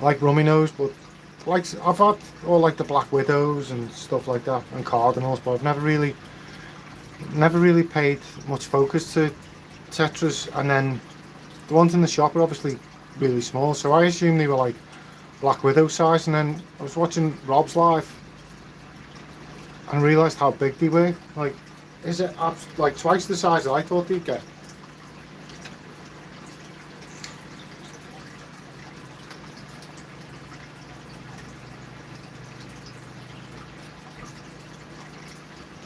like rummy nose, but like I've had all like the black widows and stuff like that, and cardinals, but I've never really paid much focus to tetras. And then the ones in the shop are obviously really small, so I assumed they were like black widow size. And then I was watching Rob's live and realised how big they were. Like, is it like twice the size that I thought they'd get?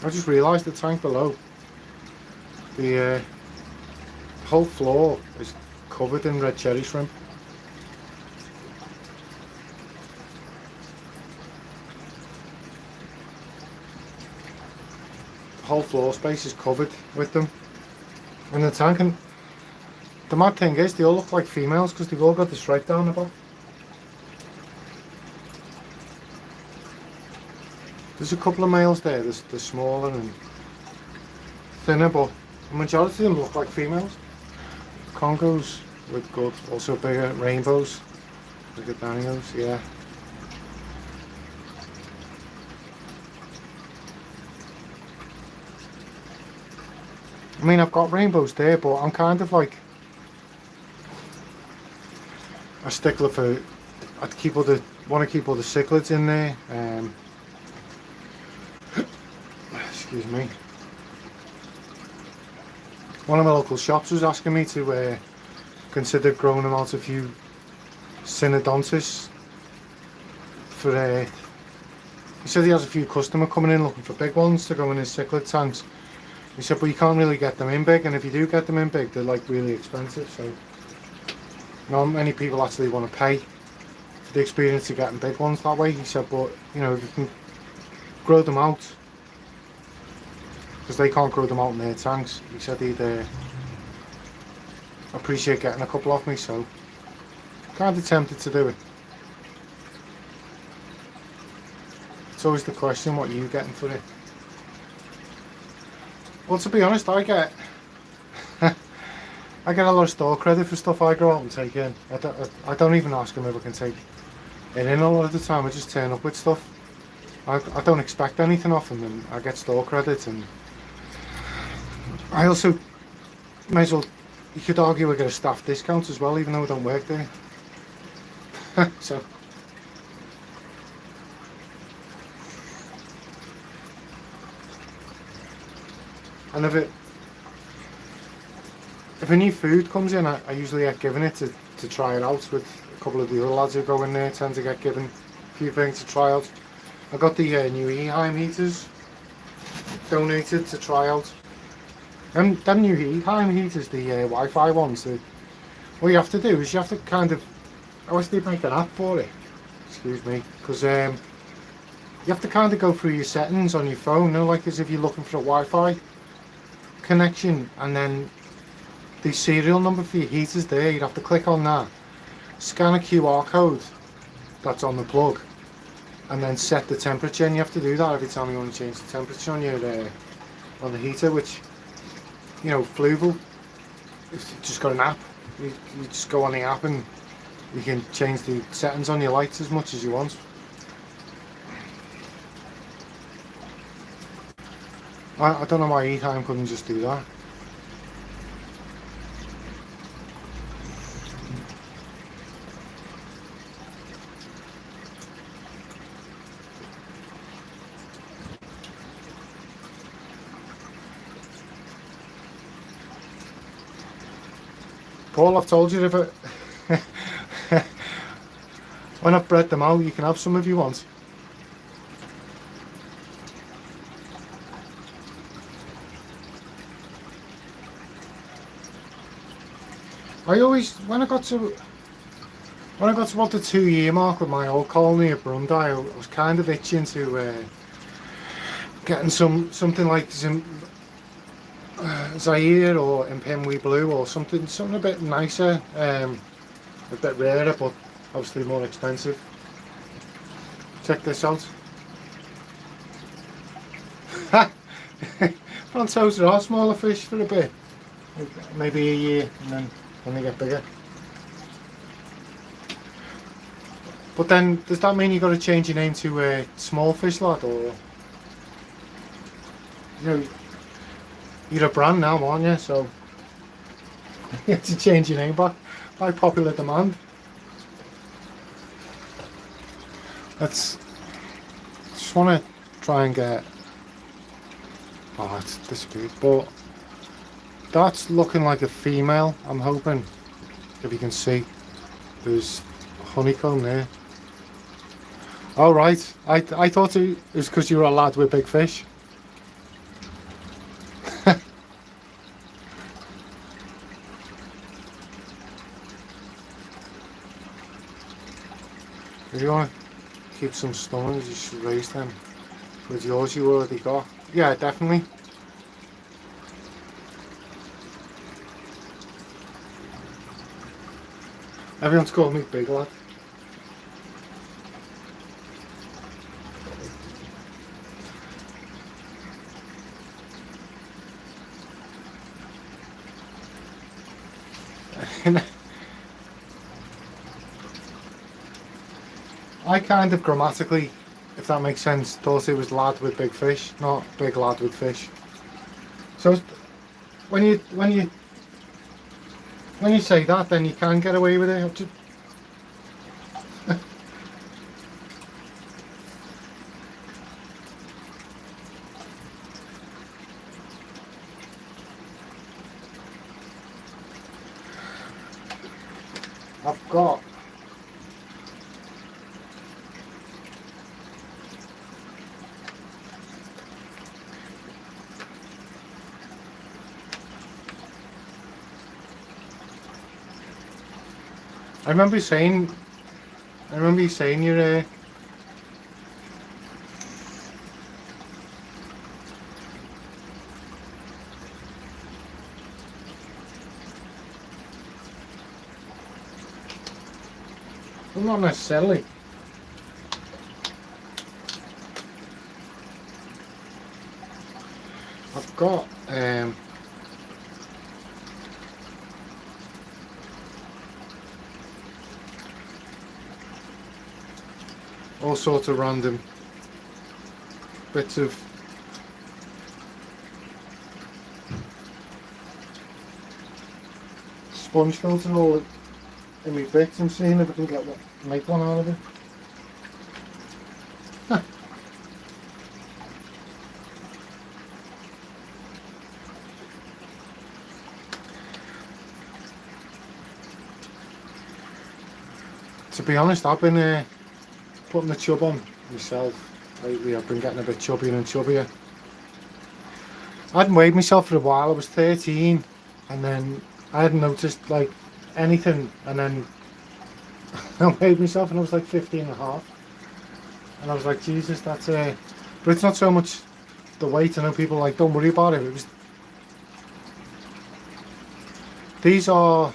I just realised the tank below, the whole floor is covered in red cherry shrimp. The whole floor space is covered with them in the tank. And the mad thing is, they all look like females because they've all got the stripe down the back. There's a couple of males there, they're smaller and thinner, but the majority of them look like females. Congos look good, also bigger rainbows, bigger danios, yeah. I mean, I've got rainbows there, but I'm kind of like a stickler for, want to keep all the cichlids in there. Excuse me. One of my local shops was asking me to consider growing them out a few synodontists for. He said he has a few customers coming in looking for big ones to go in his cichlid tanks. He said, but you can't really get them in big, and if you do get them in big, they're like really expensive. So not many people actually want to pay for the experience of getting big ones that way. He said, but if you can grow them out, because they can't grow them out in their tanks. He said he'd appreciate getting a couple off me, so kind of tempted to do it. It's always the question, what are you getting for it? Well, to be honest, I get a lot of store credit for stuff I grow out and take in. I don't even ask them if I can take it in a lot of the time. I just turn up with stuff. I don't expect anything off them, and I get store credit. And I also may as well, you could argue I get a staff discount as well, even though I don't work there. So, and if a new food comes in, I usually get given it to try it out with a couple of the other lads who go in there. Tend to get given a few things to try out. I got the new Eheim heaters donated to try out. Them new Eheim heaters, the Wi-Fi ones, what you have to do is you have to kind of, I wish they'd make an app for it, excuse me, because you have to kind of go through your settings on your phone, you know, like as if you're looking for a Wi-Fi connection, and then the serial number for your heaters there, you'd have to click on that, scan a QR code that's on the plug, and then set the temperature, and you have to do that every time you want to change the temperature on your on the heater, which, you know, Fluval, it's just got an app. You just go on the app and you can change the settings on your lights as much as you want. I don't know why Eheim couldn't just do that. Paul, I've told you, when I've bred them out, you can have some if you want. I always, when I got to about the 2-year mark with my old colony at Brundi, I was kind of itching to getting something like Zaire or Impemwe Blue or something a bit nicer, a bit rarer, but obviously more expensive. Check this out. Frontos are smaller fish for a bit, maybe a year, and then when they get bigger. But then, does that mean you got to change your name to a small fish lad, or, you know, you're a brand now, aren't you? So you have to change your name back by popular demand. Just want to try and get. Oh, it's disappeared. But that's looking like a female. I'm hoping, if you can see, there's honeycomb there. Oh right, I thought it was because you were a lad with big fish. If you want to keep some stones, you should raise them. With yours you already got. Yeah, definitely. Everyone's called me big lad. I kind of grammatically, if that makes sense, thought it was lad with big fish, not big lad with fish. So when you say that, then you can get away with it. I've got I remember you saying you're well, not necessarily. I've got all sorts of random bits of sponge filter, all in my bits and seeing if I can get one, make one out of it. To be honest, I've been putting the chub on myself lately. I've been getting a bit chubbier and chubbier. I hadn't weighed myself for a while. I was 13 and then I hadn't noticed like anything, and then I weighed myself and I was like 15 and a half, and I was like, Jesus, that's but it's not so much the weight. I know people are like, don't worry about it. It was, these are,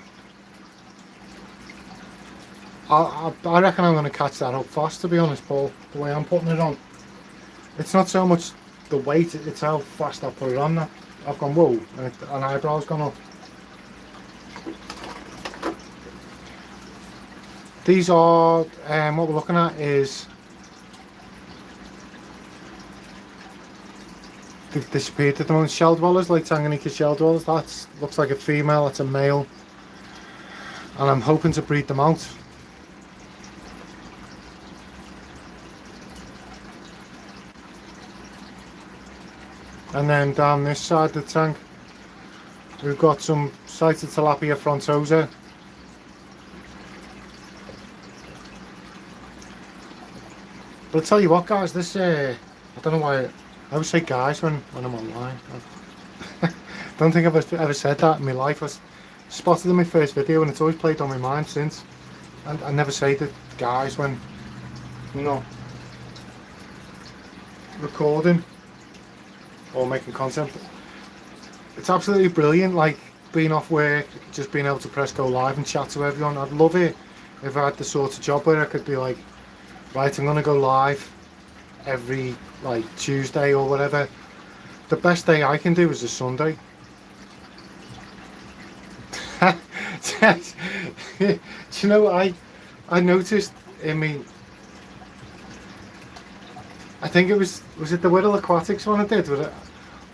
I reckon I'm going to catch that up fast, to be honest, Paul, the way I'm putting it on. It's not so much the weight, it's how fast I put it on that I've gone, whoa, and an eyebrow's gone up. These are, what we're looking at is, they've disappeared at the moment, shell dwellers, like Tanganyika shell dwellers. That looks like a female, that's a male, and I'm hoping to breed them out. And then down this side of the tank, we've got some sighted tilapia frontosa. But I'll tell you what, guys, this, I don't know why, I always say guys when I'm online. I don't think I've ever said that in my life. I spotted in my first video and it's always played on my mind since. And I never say the guys when, you know, recording or making content. It's absolutely brilliant, like being off work, just being able to press go live and chat to everyone. I'd love it if I had the sort of job where I could be like, right, I'm gonna go live every like Tuesday or whatever. The best day I can do is a Sunday. Do you know what I noticed in me, I think it was it the Whittle Aquatics one I did?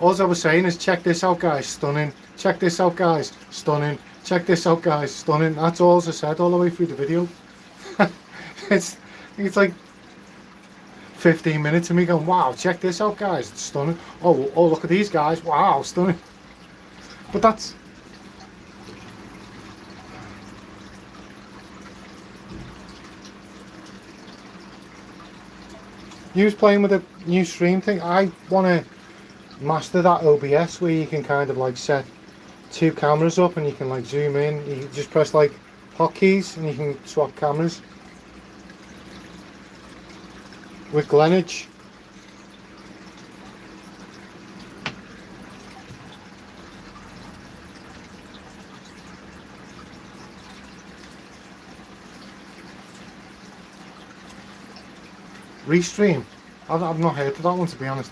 All I was saying is, check this out guys, stunning. Check this out guys, stunning. Check this out guys, stunning. That's all I said all the way through the video. It's like 15 minutes of me going, wow, check this out guys, it's stunning. Oh, look at these guys, wow, stunning. But that's, you was playing with a new stream thing. I want to master that OBS where you can kind of like set two cameras up and you can like zoom in. You just press like hotkeys and you can swap cameras. With Glenage. Restream. I've not heard of that one, to be honest.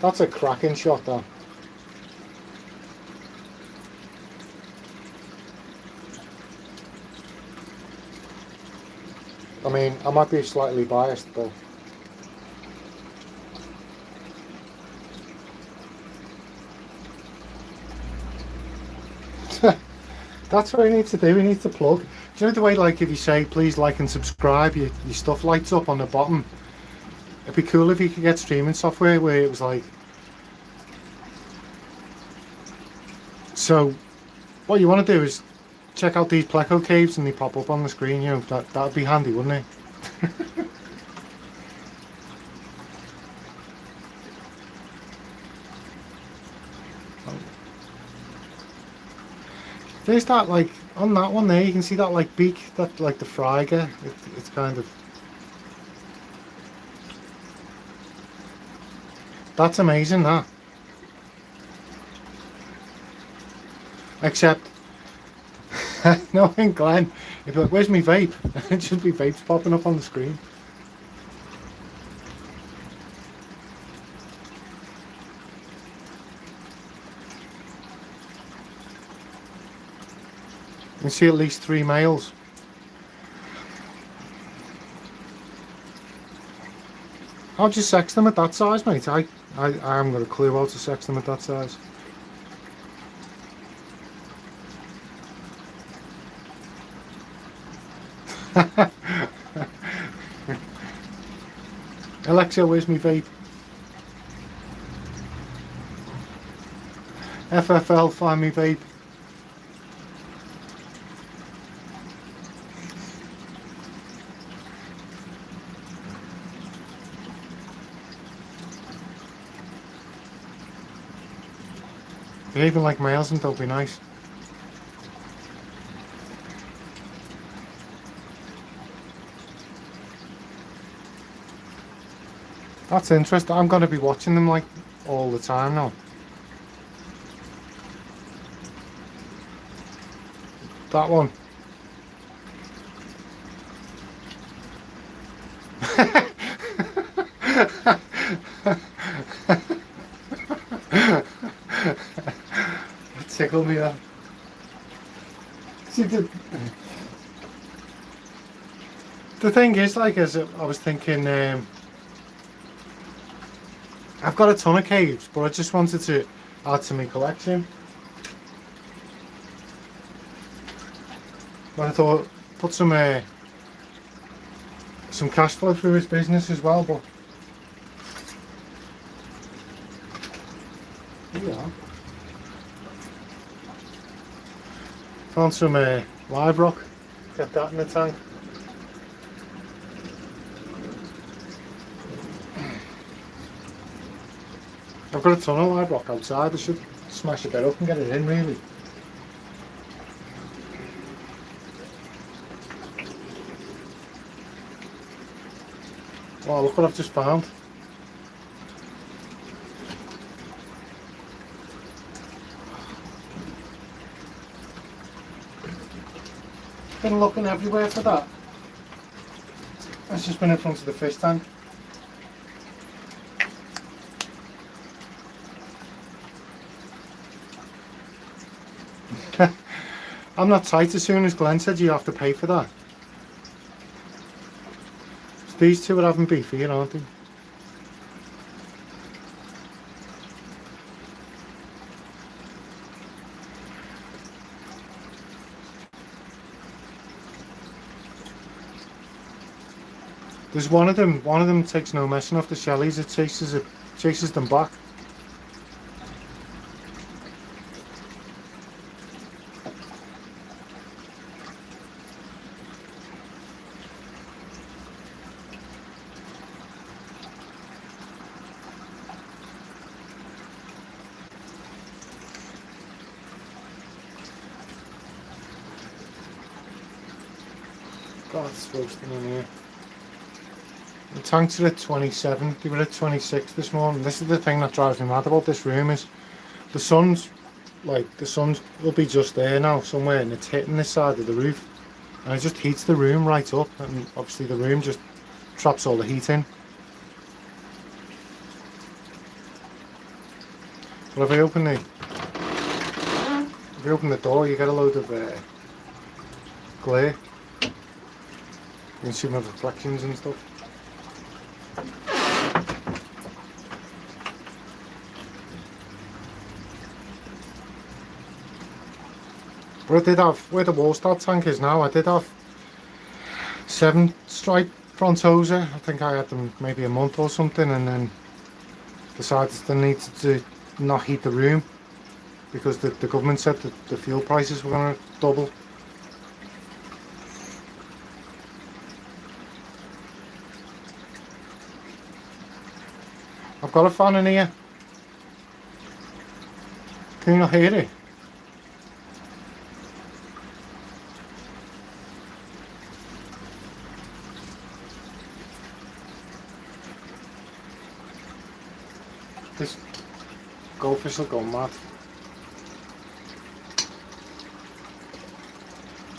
That's a cracking shot, though. I mean, I might be slightly biased, but that's what we need to do. We need to plug. Do you know the way, like, if you say please like and subscribe, your stuff lights up on the bottom? It'd be cool if you could get streaming software where it was like, so what you want to do is check out these pleco caves and they pop up on the screen. You know, that'd be handy, wouldn't it? There's that, like, on that one there, you can see that, like, beak, that, like, the Freyger. It's kind of, that's amazing, that. Except, knowing Glenn, you'd be like, where's my vape? It'd just be vapes popping up on the screen. You can see at least 3 males. How'd you sex them at that size, mate? I I haven't got a clue how to sex them at that size. Alexa, where's my vape? FFL, find me vape. Behaving like males and don't be nice. That's interesting. I'm going to be watching them like all the time now. That one. Tickle me that. See, the thing is, like, as I was thinking, I've got a ton of caves, but I just wanted to add to my collection. But I thought put some cash flow through his business as well. But yeah, found some live rock. Get that in the tank. I've got a ton of live rock outside. I should smash a bit up and get it in, really. Wow, look what I've just found. Been looking everywhere for that. It's just been in front of the fish tank. I'm not tight. As soon as Glenn said you have to pay for that. So these two are having beef here, aren't they? There's one of them takes no messing off the shellies. It chases them back. God, it's roasting in here. The tanks are at 27, they were at 26 this morning. This is the thing that drives me mad about this room is the sun's will be just there now somewhere and it's hitting this side of the roof and it just heats the room right up and obviously the room just traps all the heat in. But if I open the door you get a load of glare. You can see my reflections and stuff. But I did have, where the Wallstad tank is now, I did have 7 stripe Frontos. I think I had them maybe a month or something and then decided they needed to not heat the room because the government said that the fuel prices were going to double. I've got a fan in here. Can you not hear it? This goldfish will go mad.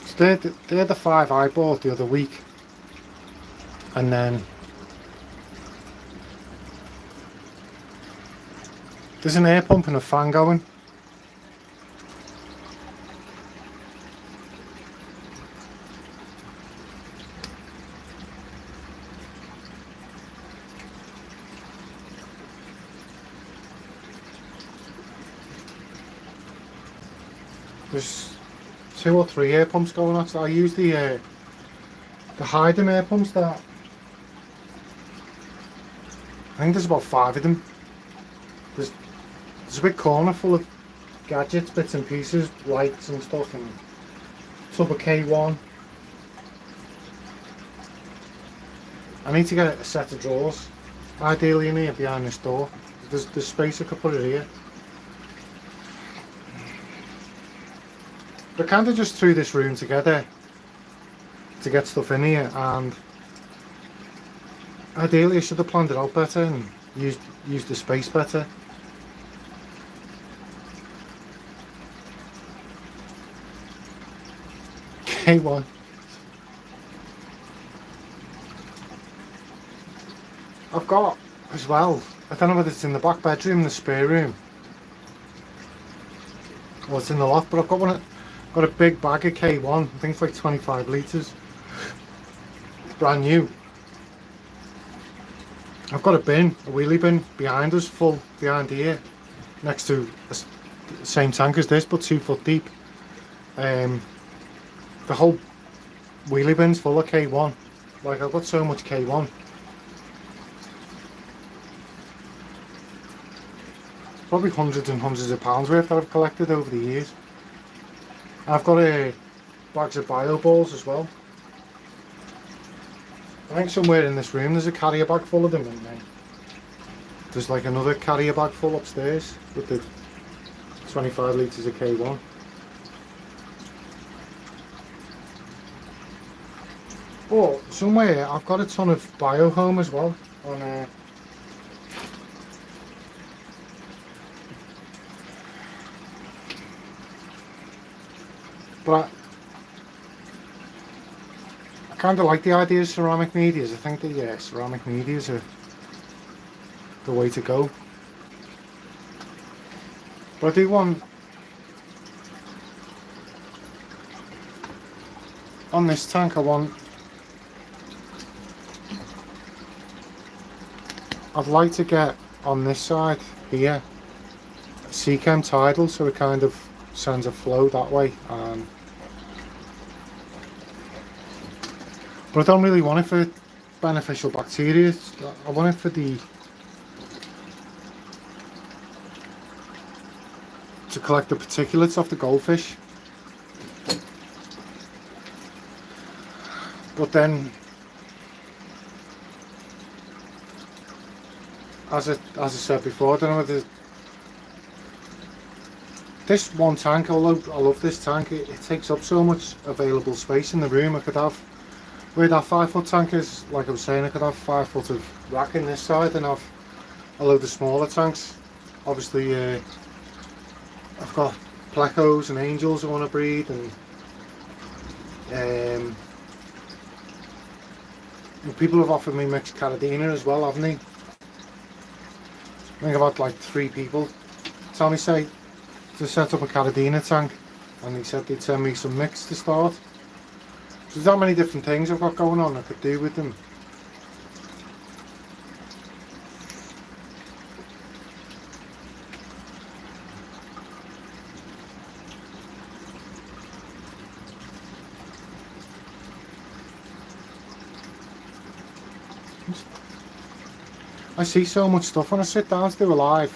So they're the 5 I bought the other week. And then there's an air pump and a fan going. There's 2 or 3 air pumps going on. So I use the Hyden air pumps that, I think there's about 5 of them. There's a big corner full of gadgets, bits and pieces, lights and stuff, and tub of K1. I need to get a set of drawers, ideally in here behind this door. There's space I could put it here. But I kind of just threw this room together to get stuff in here, and ideally I should have planned it out better and used the space better. K1. I've got as well, I don't know whether it's in the back bedroom, the spare room, or it's in the loft, but I've got a big bag of K1, I think it's like 25 litres, brand new. I've got a wheelie bin behind us, full behind here, next to the same tank as this, but 2 foot deep. The whole wheelie bin's full of K1. Like, I've got so much K1. Probably hundreds and hundreds of pounds worth that I've collected over the years. I've got bags of bio balls as well. I think somewhere in this room there's a carrier bag full of them, and then there's like another carrier bag full upstairs with the 25 litres of K1. But somewhere I've got a ton of biohome as well on but I kind of like the idea of ceramic medias. I think that ceramic medias are the way to go. But I do want, on this tank I'd like to get on this side here Seachem tidal, so it kind of sends a flow that way. But I don't really want it for beneficial bacteria. I want it for to collect the particulates off the goldfish. But then, as I said before, I don't know whether this one tank, although I love this tank, it takes up so much available space in the room. I could have, where that 5 foot tank is, like I was saying, I could have 5 foot of rack in this side and have a load of smaller tanks. Obviously, I've got plecos and angels I want to breed, and people have offered me mixed Caradina as well, haven't they? I think I've had like 3 people tell me to set up a Caradina tank, and they said they'd send me some mix to start. So there's that many different things I've got going on I could do with them. I see so much stuff when I sit down to do a live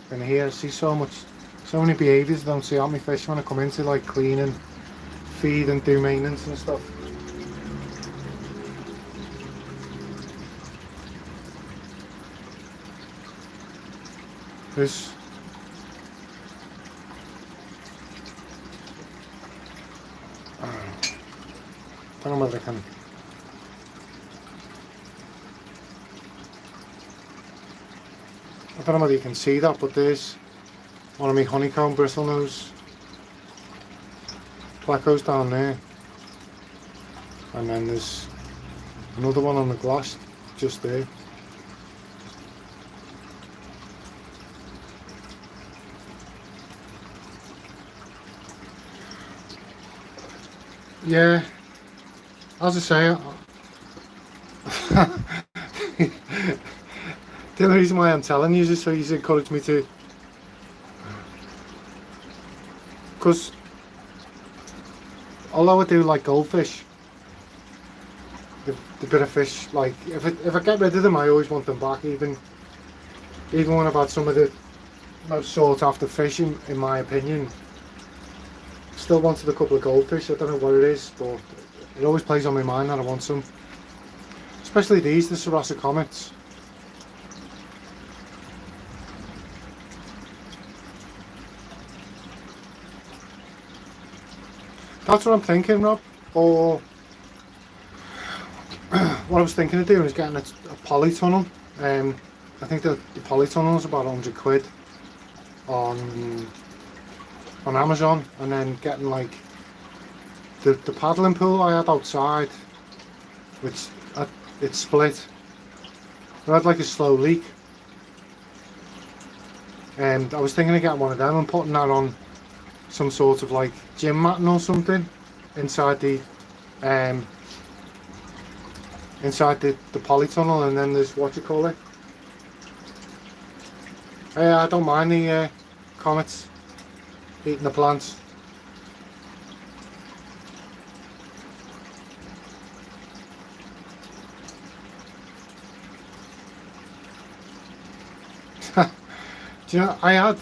in here. I see so many behaviours I don't see on my fish when I come into like clean and feed and do maintenance and stuff. There's I don't know whether I can. I don't know whether you can see that, but there's one of my honeycomb bristlenose plecos down there, and then there's another one on the glass just there. Yeah, as I say, the only reason why I'm telling you is so you encourage me to, because although I do like goldfish, the bit of fish, like if I get rid of them, I always want them back. Even when I've had some of the most sought after fish, in my opinion, still wanted a couple of goldfish. I don't know what it is, but it always plays on my mind that I want some. Especially these, the Sarasa Comets. That's what I'm thinking, Rob. Or what I was thinking of doing is getting a polytunnel. I think the polytunnel is about 100 quid on Amazon, and then getting like the paddling pool I had outside, which it split. I had like a slow leak, and I was thinking of getting one of them and putting that on some sort of like gym matting or something inside the polytunnel, and then there's what you call it. I don't mind the comets eating the plants. Do you know, I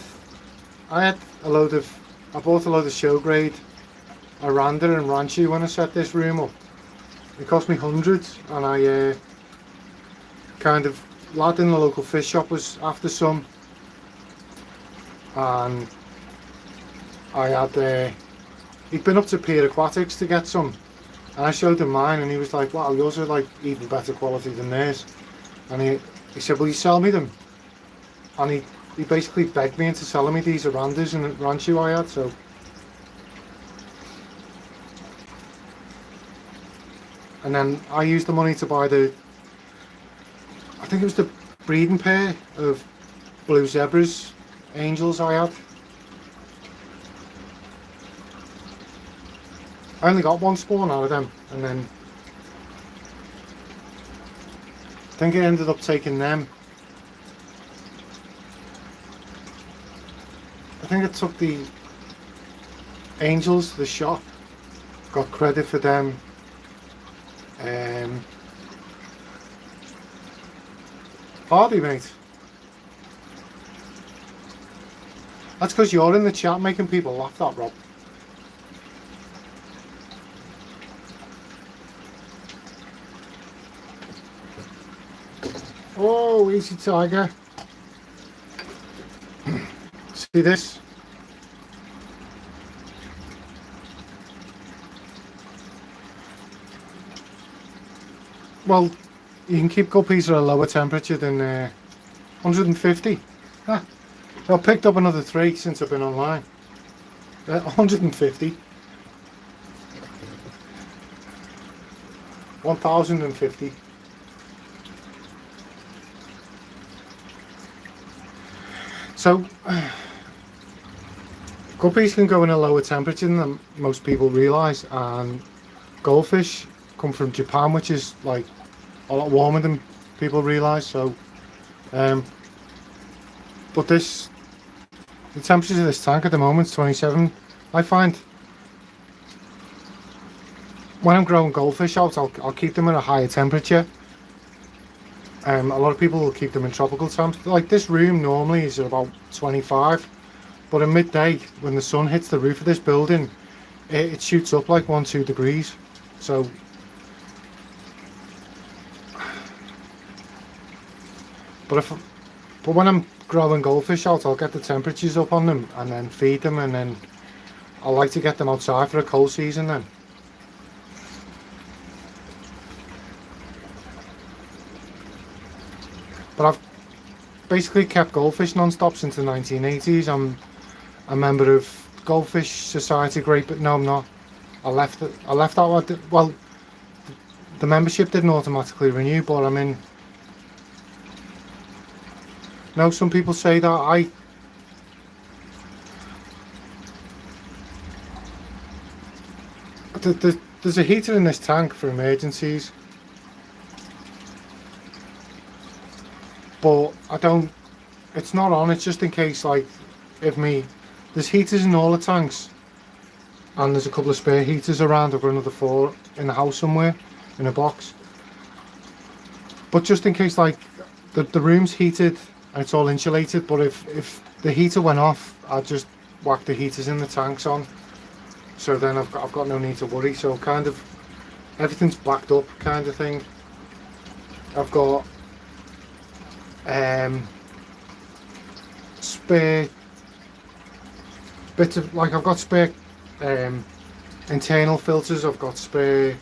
bought a load of show grade Aranda and Ranchi when I set this room up. It cost me hundreds, and I kind of, lad in the local fish shop was after some, and I had he'd been up to Pier Aquatics to get some, and I showed him mine, and he was like, wow, yours are like even better quality than theirs. And he said, will you sell me them? And he basically begged me into selling me these Arandas and Ranchu I had. So and then I used the money to buy I think it was the breeding pair of blue zebras angels I had. I only got one spawn out of them, and then I think I ended up taking them. I think I took the angels to the shop, got credit for them. Hardy, mate. That's because you're in the chat making people laugh, that, Rob. Oh, easy tiger. See this? Well, you can keep guppies at a lower temperature than 150. Ah, so I picked up another 3 since I've been online. 150. 1050. So, guppies can go in a lower temperature than most people realise, and goldfish come from Japan, which is like a lot warmer than people realise. So, but the temperature of this tank at the moment is 27. I find when I'm growing goldfish out, I'll keep them at a higher temperature. A lot of people will keep them in tropical temps. Like this room normally is about 25, but at midday when the sun hits the roof of this building, it shoots up like 1-2 degrees. So but when I'm growing goldfish out, I'll get the temperatures up on them and then feed them, and then I like to get them outside for a cold season then. But I've basically kept goldfish non-stop since the 1980s. I'm a member of Goldfish Society Great, but no, I'm not. I left out. Well, the membership didn't automatically renew, but I'm in. No, some people say that there's a heater in this tank for emergencies. But I don't, it's not on, it's just in case, like, there's heaters in all the tanks, and there's a couple of spare heaters around. I've got another 4 in the house somewhere in a box, but just in case, like the room's heated and it's all insulated, but if the heater went off, I'd just whack the heaters in the tanks on, so then I've got no need to worry. So kind of everything's backed up kind of thing. I've got spare bits of, like, I've got spare internal filters, I've got spare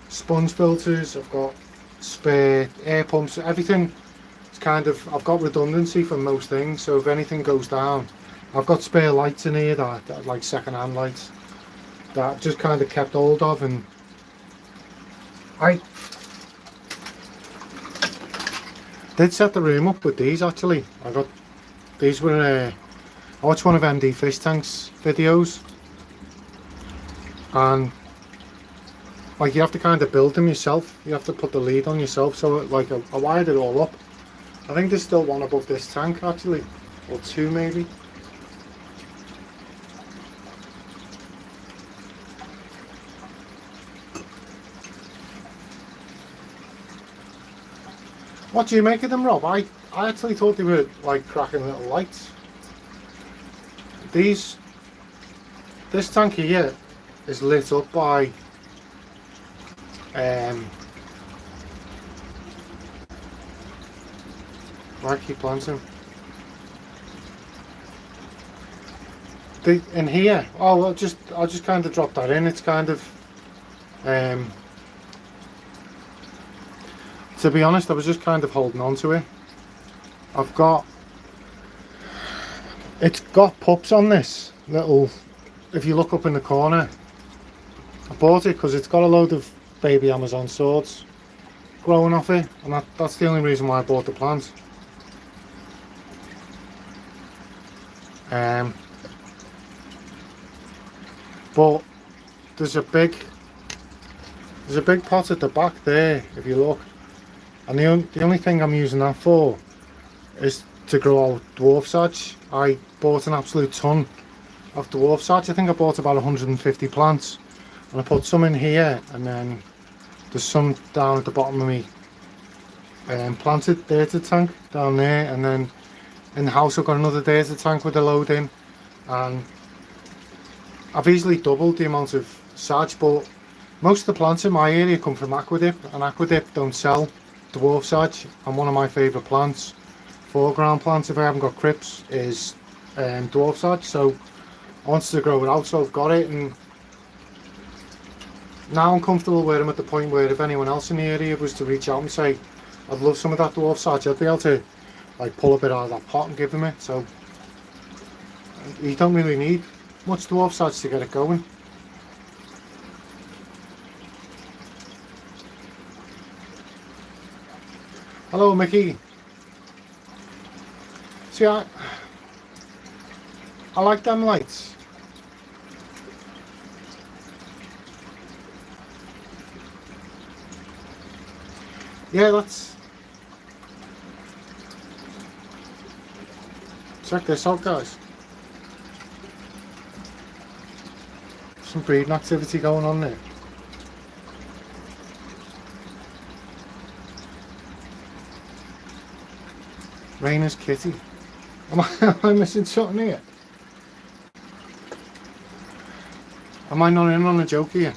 sponge filters, I've got spare air pumps, everything. It's kind of, I've got redundancy for most things, so if anything goes down, I've got spare lights in here that like second-hand lights that I've just kind of kept hold of. And I did set the room up with these actually. I got these were I watched one of MD Fish Tank's videos, and like you have to kind of build them yourself. You have to put the lead on yourself. So like I wired it all up. I think there's still one above this tank actually, or 2 maybe. What do you make of them, Rob? I actually thought they were like cracking little lights. This tank here is lit up by I keep planting. In here, oh, I'll just kind of drop that in. It's kind of to be honest, I was just kind of holding on to it. It's got pups on this little, if you look up in the corner. I bought it because it's got a load of baby Amazon swords growing off it, and that's the only reason why I bought the plant. But there's a big pot at the back there if you look, and the only thing I'm using that for is to grow out dwarf sedge. I bought an absolute ton of dwarf sedge. I think I bought about 150 plants, and I put some in here, and then there's some down at the bottom of me planted data tank down there, and then in the house I've got another data tank with a load in, and I've easily doubled the amount of sedge. But most of the plants in my area come from Aquadip, and Aquadip don't sell dwarf sedge, and one of my favourite plants, foreground plants if I haven't got crips, is dwarf sedge. So I wanted to grow it out, so I've got it, and now I'm comfortable where I'm at the point where if anyone else in the area was to reach out and say I'd love some of that dwarf sedge, I'd be able to like pull a bit out of that pot and give them it. So you don't really need much dwarf sedge to get it going. Hello Mickey. See, I like them lights. Yeah, let's check this out, guys. Some breeding activity going on there. Rainer's kitty. Am I missing something here? Am I not in on a joke here?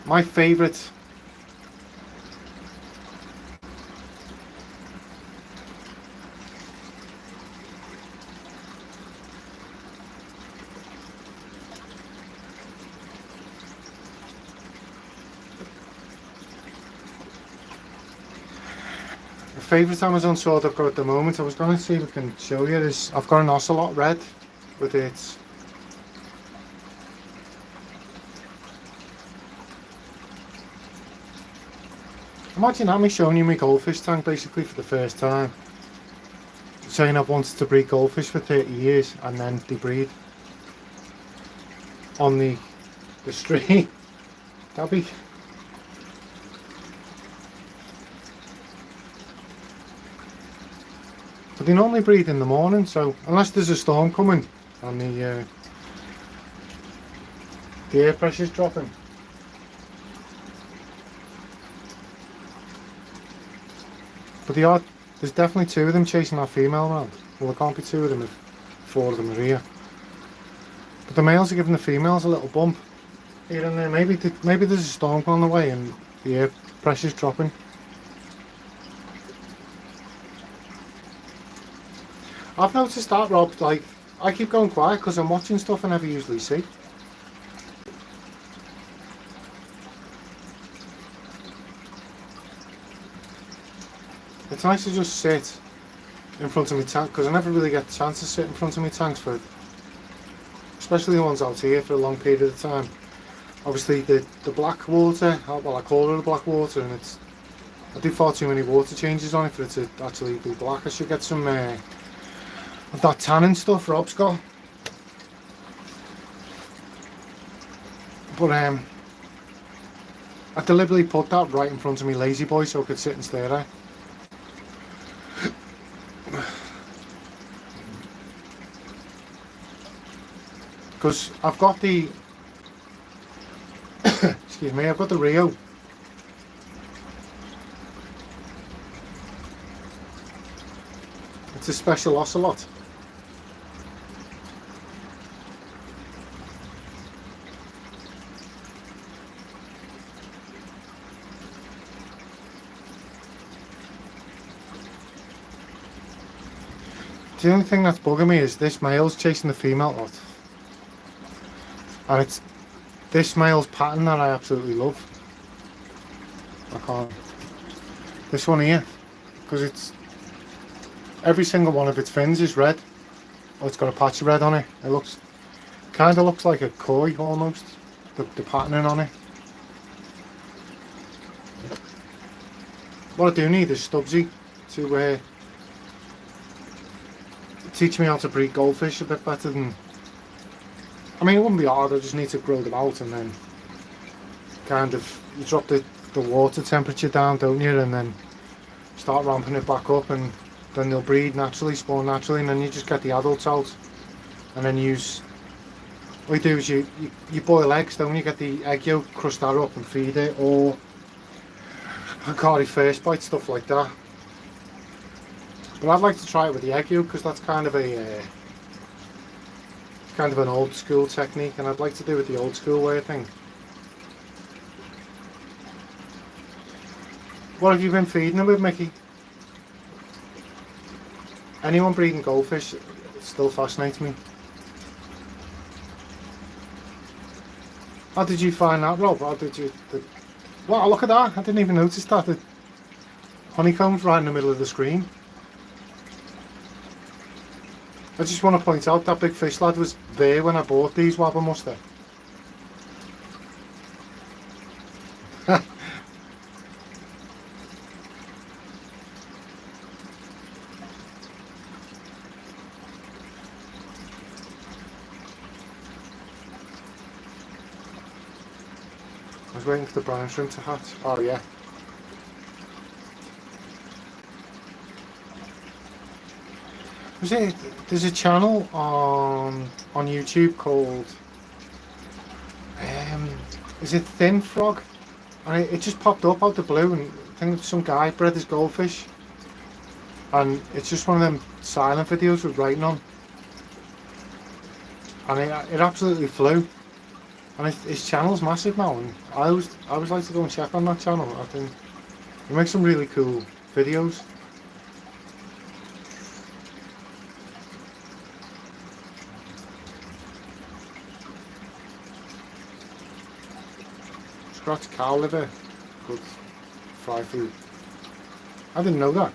My favourite Amazon sword I've got at the moment, I was going to see if I can show you this. I've got an ocelot red with its imagine that, me showing you my goldfish tank basically for the first time, saying I've wanted to breed goldfish for 30 years and then they breed on the street. That'd be, but they normally breed in the morning, so unless there's a storm coming and The air pressure's dropping. But there's definitely 2 of them chasing that female around. Well, there can't be 2 of them if 4 of them are here. But the males are giving the females a little bump here and there. Maybe there's a storm on the way and the air pressure's dropping. I've noticed that, Rob. Like, I keep going quiet because I'm watching stuff I never usually see. It's nice to just sit in front of my tank because I never really get the chance to sit in front of my tanks for, especially the ones out here, for a long period of time. Obviously the Blackwater, well, I call it a Blackwater, and I do far too many water changes on it for it to actually be black. I should get some of that tannin stuff Rob's got. But I deliberately put that right in front of me lazy boy so I could sit and stare at it. Because I've got the excuse me, I've got the Rio. It's a special ocelot. The only thing that's bugging me is this male's chasing the female lot. And it's this male's pattern that I absolutely love. I can't. This one here, because it's every single one of its fins is red. Oh, it's got a patch of red on it. It kind of looks like a koi almost. The patterning on it. What I do need is Stubbsy to teach me how to breed goldfish a bit better than. I mean, it wouldn't be hard. I just need to grow them out and then kind of you drop the water temperature down, don't you, and then start ramping it back up, and then they'll breed naturally, spawn naturally, and then you just get the adults out and then what you do is you boil eggs, don't you? Get the egg yolk, crush that up and feed it, or Aquatic first bite, stuff like that. But I'd like to try it with the egg yolk because that's kind of an old school technique, and I'd like to do it the old school way, I think. What have you been feeding them with, Mickey? Anyone breeding goldfish, it still fascinates me. How did you find that, Rob? How did you... Wow, look at that! I didn't even notice that. The honeycomb's right in the middle of the screen. I just want to point out that big fish lad was there when I bought these Wabba Muster. I was waiting for the brown shrimp to hatch. Oh yeah. There's a channel on YouTube called is it Thin Frog, and it just popped up out the blue, and I think some guy bred his goldfish, and it's just one of them silent videos with writing on, and it absolutely flew, and his channel's massive now, and I always like to go and check on that channel. I think he makes some really cool videos. Scratch cow liver, good fry food. I didn't know that.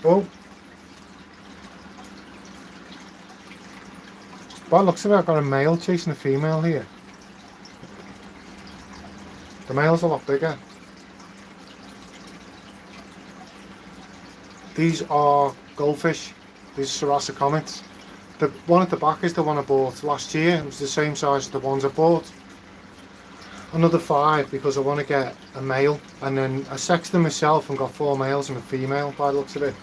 Oh, by the looks of it, I've got a male chasing a female here. The male's a lot bigger. These are goldfish. These are Sarasa comets. The one at the back is the one I bought last year. It was the same size as the ones I bought. Another 5 because I want to get a male, and then I sexed them myself and got 4 males and a female by the looks of it.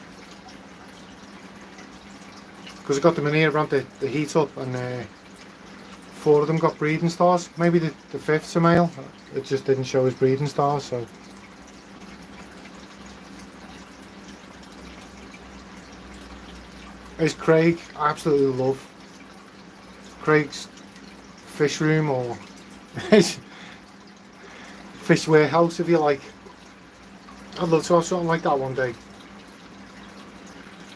because I got them in here around the heat up, and 4 of them got breeding stars. Maybe the 5th's a male. It just didn't show his breeding stars, so. There's Craig. I absolutely love Craig's fish room, or his fish warehouse, if you like. I'd love to have something like that one day.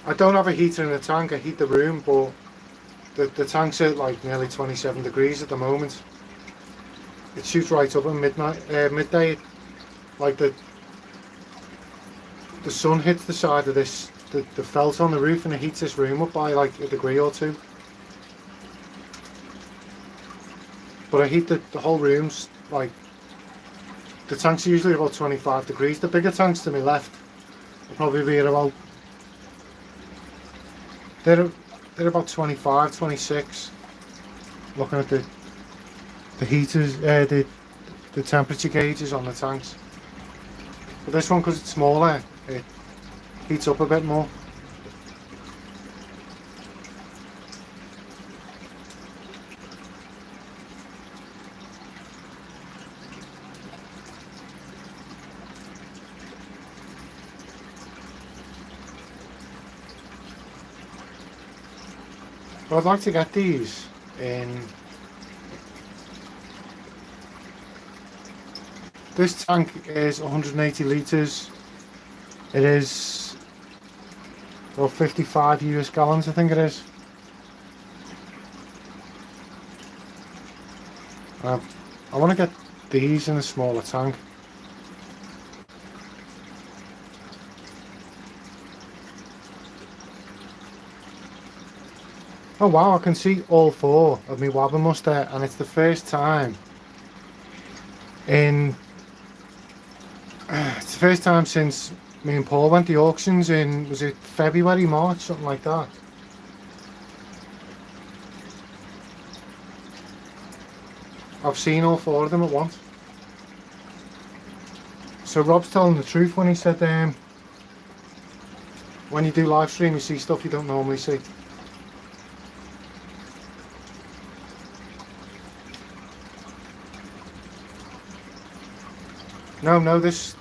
I don't have a heater in the tank, I heat the room, but the tank's at like nearly 27 degrees at the moment. It shoots right up at midday. Like the sun hits the side of this, the felt on the roof, and it heats this room up by like a degree or 2. But I heat the whole room's like, the tank's usually about 25 degrees. The bigger tanks to my left will probably be at about, they're about 25, 26. Looking at the heaters, the temperature gauges on the tanks. But this one, because it's smaller, it heats up a bit more. But I'd like to get these in. This tank is 180 litres. It is about 55 US gallons, I think it is. I want to get these in a smaller tank. Oh wow, I can see all 4 of my wabbermus there, and it's the first time it's the first time since me and Paul went to the auctions in, was it February, March, something like that. I've seen all 4 of them at once. So Rob's telling the truth when he said when you do live stream you see stuff you don't normally see. No, this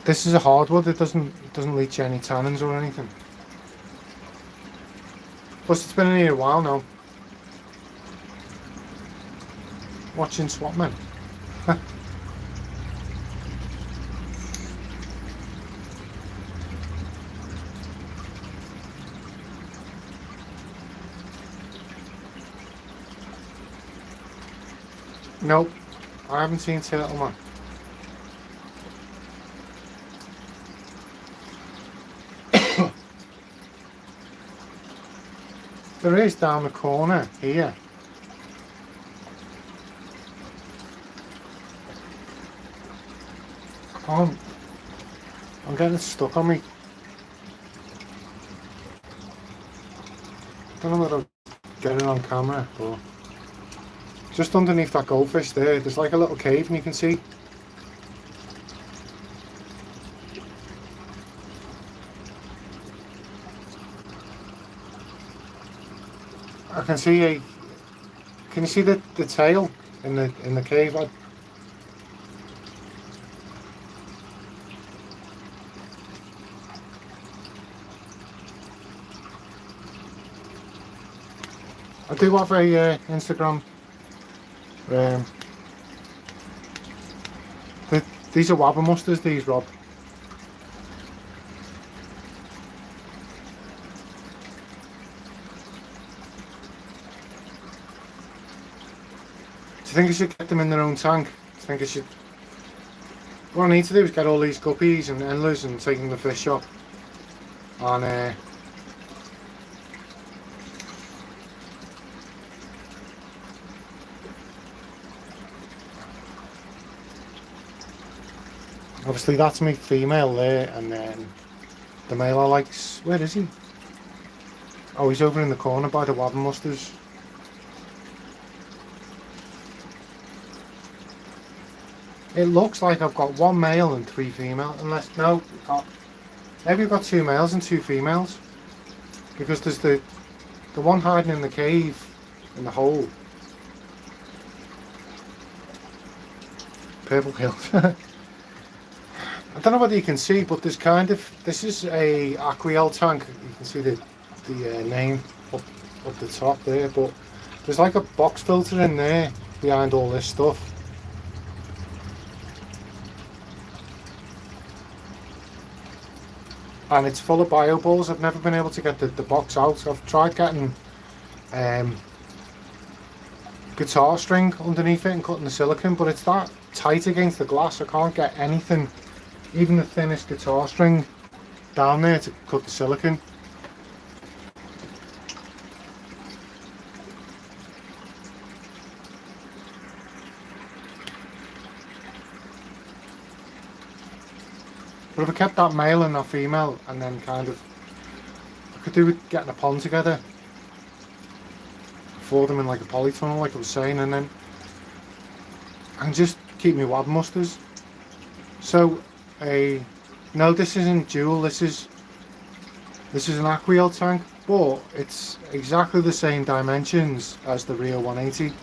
is a hardwood. It doesn't leach any tannins or anything. Plus, it's been in here a while now. Watching Swapmen. Nope, I haven't seen Turtle Man. There is down the corner here. I'm getting stuck on me. Don't know whether I'll get it on camera, but just underneath that goldfish there's like a little cave, and you can see. I can see can you see the tail in the cave? I do have a Instagram. These are wabbermusters, these, Rob. Do you think I should get them in their own tank? Do you think I should? What I need to do is get all these guppies and endlers and take them to the fish shop. And obviously that's my female there, and then the male I like's, where is he? Oh, he's over in the corner by the wabbermusters. It looks like I've got 1 male and 3 female, unless, no, Maybe we've got 2 males and 2 females. Because there's the one hiding in the cave, in the hole. Purple hills. I don't know whether you can see, but there's kind of, this is a Aquael tank. You can see the name up the top there, but there's like a box filter in there behind all this stuff. And it's full of bio balls. I've never been able to get the box out. I've tried getting guitar string underneath it and cutting the silicone, but it's that tight against the glass. I can't get anything, even the thinnest guitar string, down there to cut the silicone. But if I kept that male and that female, and then kind of, I could do with getting a pond together for them in like a polytunnel, like I was saying, and then I can just keep my wab musters. So no, this isn't dual. This is an Aquael tank, but it's exactly the same dimensions as the Rio 180,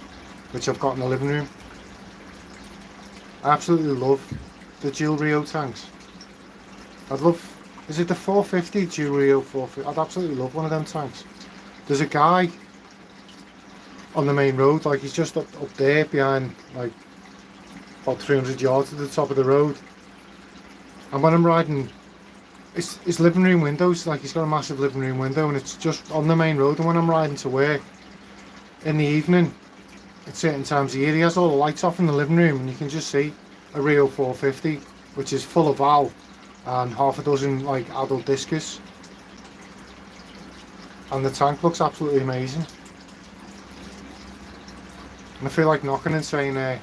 which I've got in the living room. I absolutely love the dual Rio tanks. I'd love, is it the 450 dual Rio 450? I'd absolutely love one of them tanks. There's a guy on the main road, like he's just up there behind, like about 300 yards to the top of the road. And when I'm riding, his living room windows, like he's got a massive living room window, and it's just on the main road. And when I'm riding to work in the evening, at certain times of year, he has all the lights off in the living room, and you can just see a Rio 450, which is full of valve and half a dozen like adult discus, and the tank looks absolutely amazing. And I feel like knocking and saying you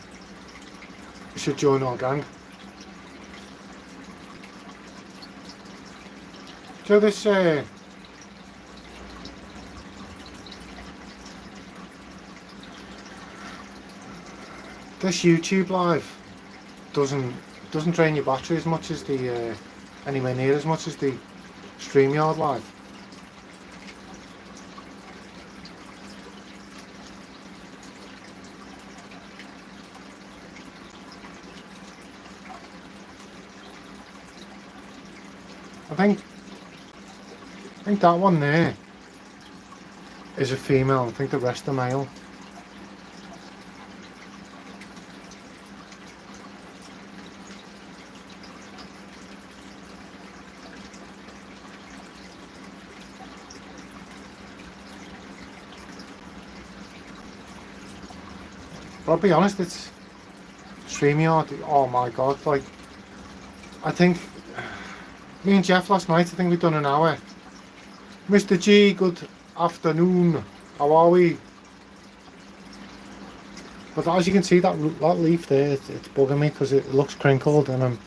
should join our gang. So this YouTube live doesn't drain your battery as much as the anywhere near as much as the StreamYard live. I think that one there is a female. I think the rest are male. But I'll be honest, it's StreamYard. Oh my god! Like, I think me and Jeff last night, I think we've done an hour. Mr. G, good afternoon. How are we? But as you can see, that leaf there, it's bugging me because it looks crinkled, and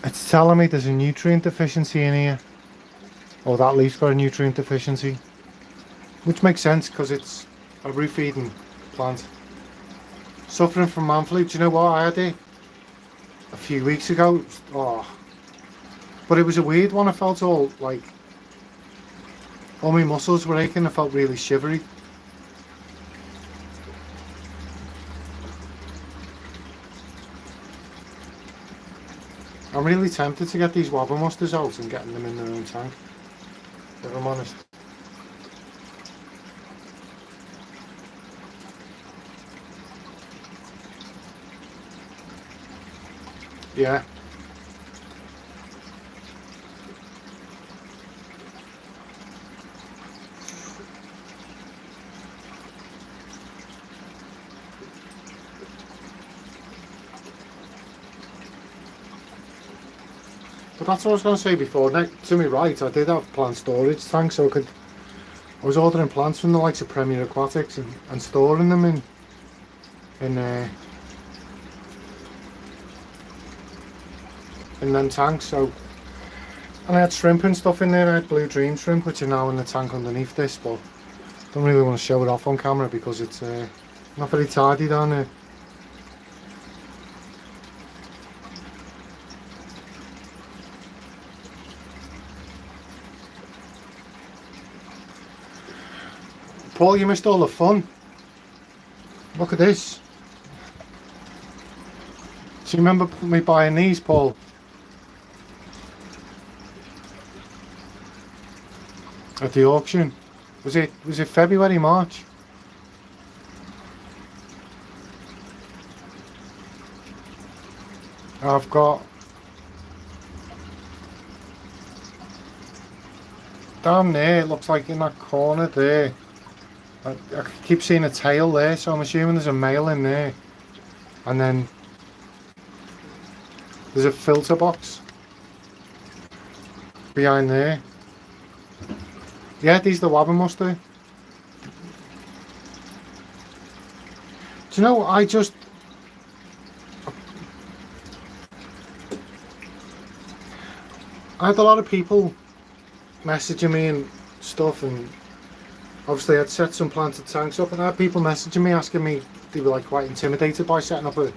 it's telling me there's a nutrient deficiency in here. Oh, that leaf's got a nutrient deficiency, which makes sense because it's a root feeding plant. Suffering from man flu. Do you know what? I had it a few weeks ago. Oh, but it was a weird one. I felt all my muscles were aching. I felt really shivery. I'm really tempted to get these wobber musters out and getting them in their own tank, if I'm honest. Yeah. But that's what I was going to say before. Now, to me right, I did have plant storage tanks, so I was ordering plants from the likes of Premier Aquatics and storing them in them tanks. So, and I had shrimp and stuff in there. I had blue dream shrimp, which are now in the tank underneath this, but don't really want to show it off on camera because it's not very tidy down there. Paul, you missed all the fun. Look at this. Do you remember me buying these, Paul? At the auction. Was it February, March? I've got down there, it looks like in that corner there. I keep seeing a tail there, so I'm assuming there's a male in there. And then there's a filter box behind there. Yeah, these are the Wabber muster. Do you know, I had a lot of people messaging me and stuff, and obviously I'd set some planted tanks up, and I had people messaging me asking me, they were like quite intimidated by setting up a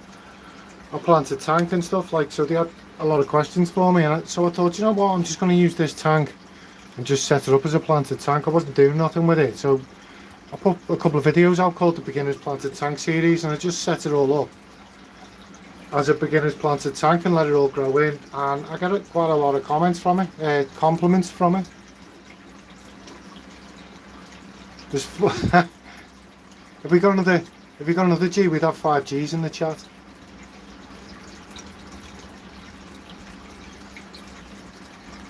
planted tank and stuff, like, so they had a lot of questions for me, and so I thought, you know what, I'm just going to use this tank and just set it up as a planted tank. I wasn't doing nothing with it, so I put a couple of videos out called the Beginner's Planted Tank series, and I just set it all up as a beginner's planted tank and let it all grow in, and I got quite a lot of comments from it, compliments from it. There's if we got another G, we'd have 5 Gs in the chat.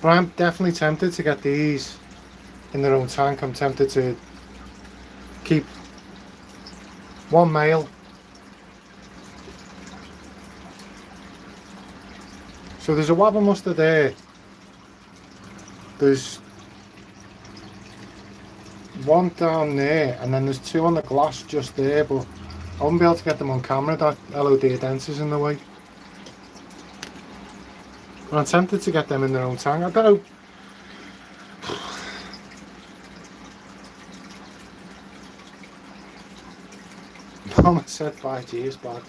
But I'm definitely tempted to get these in their own tank. I'm tempted to keep one male. So there's a Wabber muster there. There's one down there, and then there's 2 on the glass just there, but I wouldn't be able to get them on camera. That LOD dense in the way. But I'm tempted to get them in their own tank. I don't know. Mama said 5G is bad.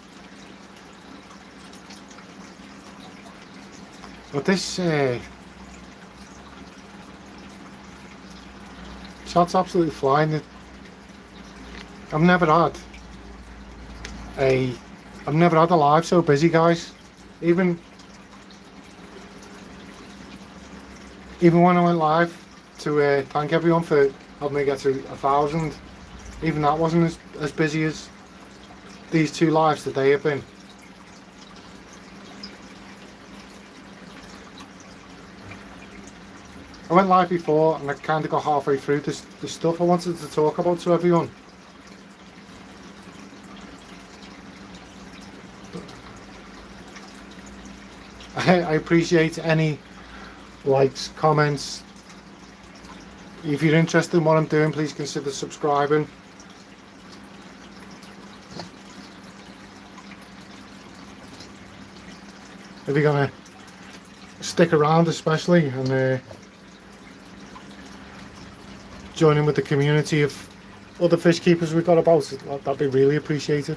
But this shot's absolutely flying. I've never had a live so busy, guys. Even when I went live to thank everyone for helping me get to 1,000, even that wasn't as busy as these 2 lives today have been. I went live before and I kind of got halfway through the stuff I wanted to talk about to everyone. I appreciate any likes, comments. If you're interested in what I'm doing, please consider subscribing. If you're gonna stick around especially and join in with the community of other fish keepers we've got about, that'd be really appreciated.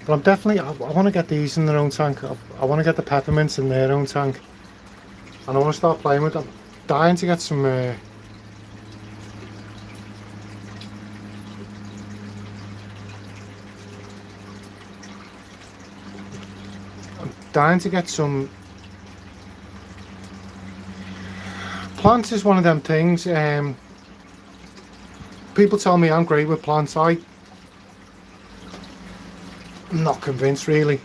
But I'm definitely, I want to get these in their own tank. I want to get the peppermints in their own tank, and I want to start playing with them. Dying to get some I'm dying to get some plants. Is one of them things. People tell me I'm great with plants. I'm not convinced really.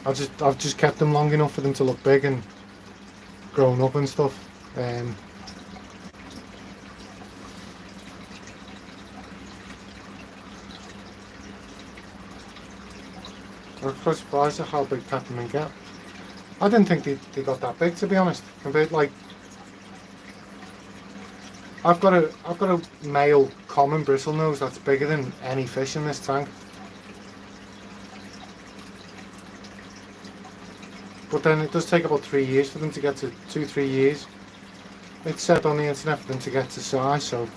I've just kept them long enough for them to look big and grown up and stuff. I'm quite surprised at how big peppermint get. I didn't think they got that big, to be honest. Compared, like, I've got a male common bristlenose that's bigger than any fish in this tank. But then it does take about 3 years for them to get to 2-3 years. It's said on the internet for them to get to size, so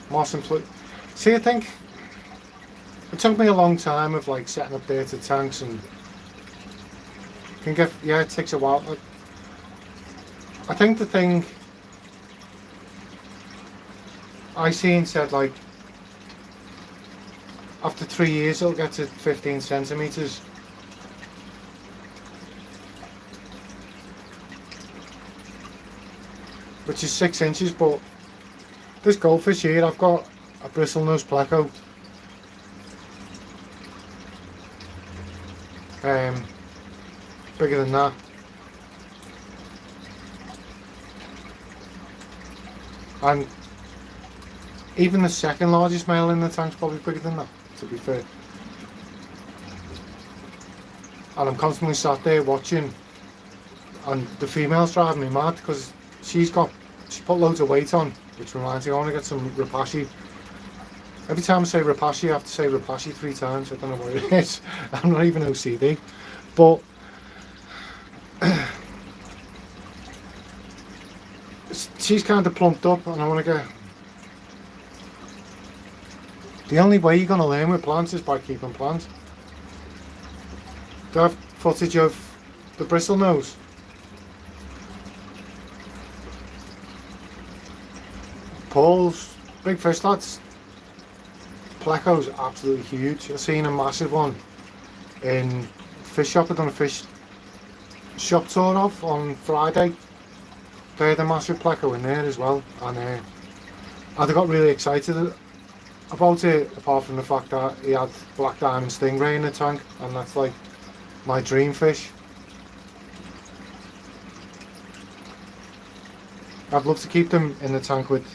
more simply. See, I think it took me a long time of like setting up data tanks and can get, yeah, it takes a while. I think the thing I seen said like after 3 years it'll get to 15 centimeters. Which is 6 inches, but this goldfish here, I've got a bristlenose pleco. Bigger than that. And even the second largest male in the tank's probably bigger than that, to be fair. And I'm constantly sat there watching, and the female's driving me mad because she's put loads of weight on, which reminds me I want to get some rapashi. Every time I say rapashi, I have to say rapashi 3 times. I don't know what it is. I'm not even OCD, but she's kind of plumped up, and I want to get. The only way you're going to learn with plants is by keeping plants. Do I have footage of the bristlenose? Paul's big fish, lads. Pleco's absolutely huge. I've seen a massive one in fish shop. I've done a fish shop tour of on Friday. They had a massive pleco in there as well, and I got really excited about it, apart from the fact that he had black diamond stingray in the tank, and that's like my dream fish. I'd love to keep them in the tank with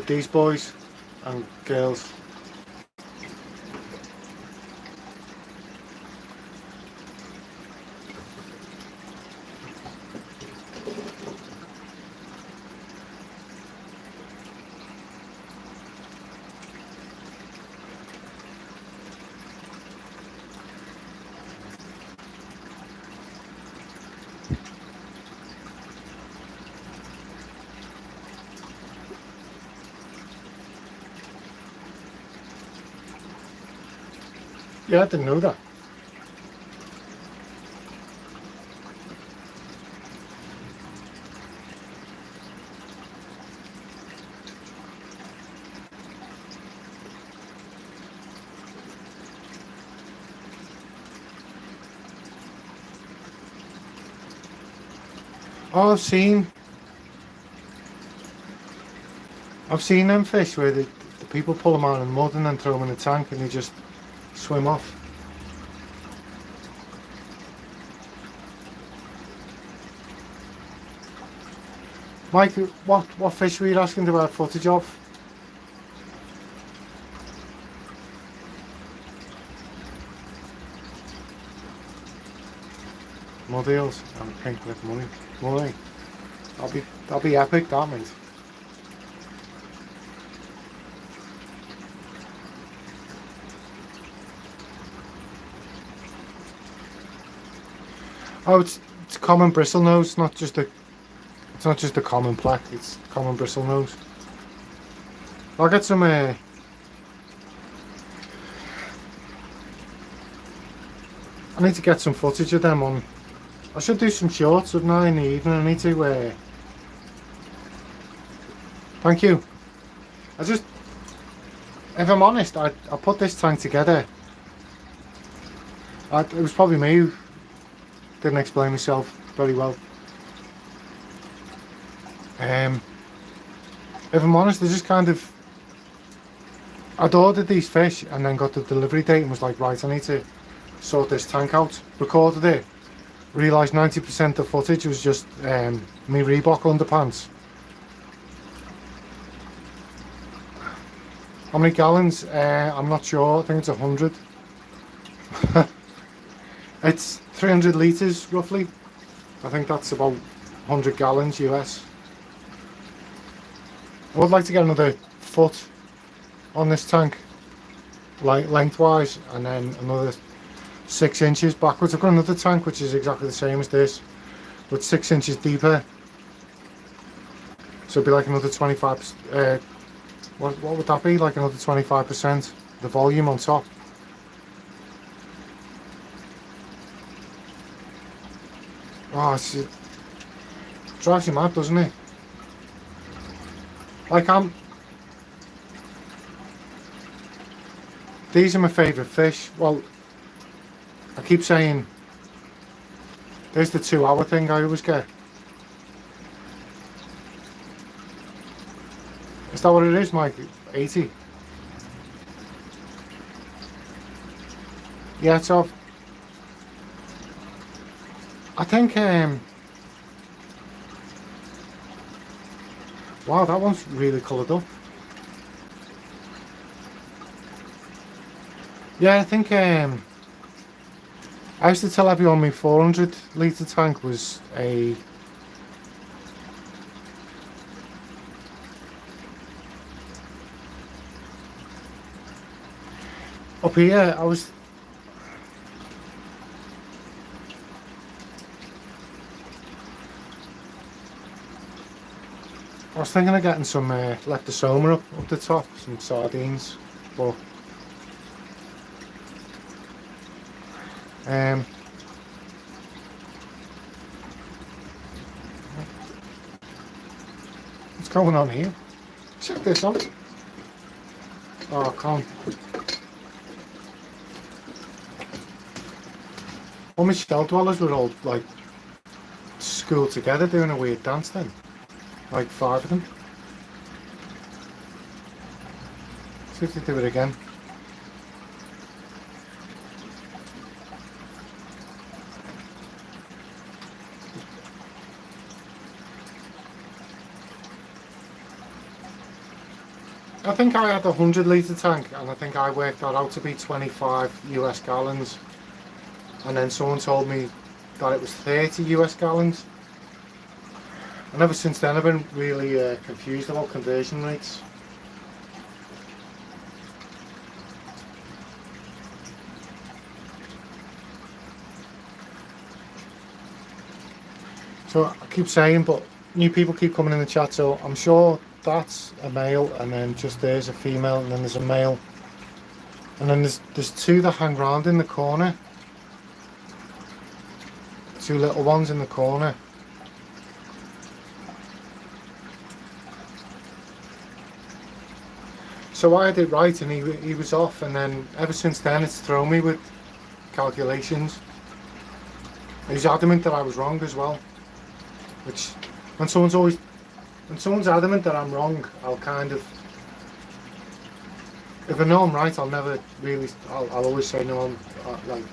these boys and girls. Yeah, I didn't know that. Oh, I've seen them fish where the people pull them out of the mud and then throw them in the tank and they just swim off. Mike, what fish were you asking about footage of? Mud eels and pink lip money. That'll be epic, that mate. Oh, it's common bristlenose, it's not just a common plaque, it's common bristlenose. I'll get some I need to get some footage of them on. I should do some shorts, wouldn't I, in the evening? I need to thank you. If I'm honest, I put this tank together. It was probably me who didn't explain myself very well. If I'm honest, I just kind of, I'd ordered these fish and then got the delivery date and was like, right, I need to sort this tank out. Recorded it, realised 90% of the footage was just me Reebok underpants. How many gallons? I'm not sure, I think it's 100. It's 300 litres roughly. I think that's about 100 gallons US. I would like to get another foot on this tank, like lengthwise, and then another 6 inches backwards. I've got another tank which is exactly the same as this, but 6 inches deeper. So it'd be like another 25%. What would that be? Like another 25% the volume on top. Oh, it drives you mad, doesn't it? Like these are my favourite fish. Well, I keep saying, there's the 2 hour thing I always get. Is that what it is, Mike? 80? Yeah, it's off. I think, wow, that one's really coloured up. Yeah, I think, I used to tell everyone my 400 litre tank was a... Up here, I was thinking of getting some leptosoma up the top, some sardines, but what's going on here? Check this out. Oh, I can't. All my shell dwellers were all like schooled together doing a weird dance then. Like 5 of them. See if they do it again. I think I had a 100 litre tank, and I think I worked that out to be 25 US gallons. And then someone told me that it was 30 US gallons. And ever since then I've been really confused about conversion rates. So I keep saying, but new people keep coming in the chat, so I'm sure that's a male, and then just there's a female, and then there's a male. And then there's 2 that hang round in the corner. 2 little ones in the corner. So I had it right, and he was off, and then ever since then it's thrown me with calculations. He's adamant that I was wrong as well, which when someone's adamant that I'm wrong, I'll kind of, if I know I'm right, I'll never really, I'll always say no, I'm like.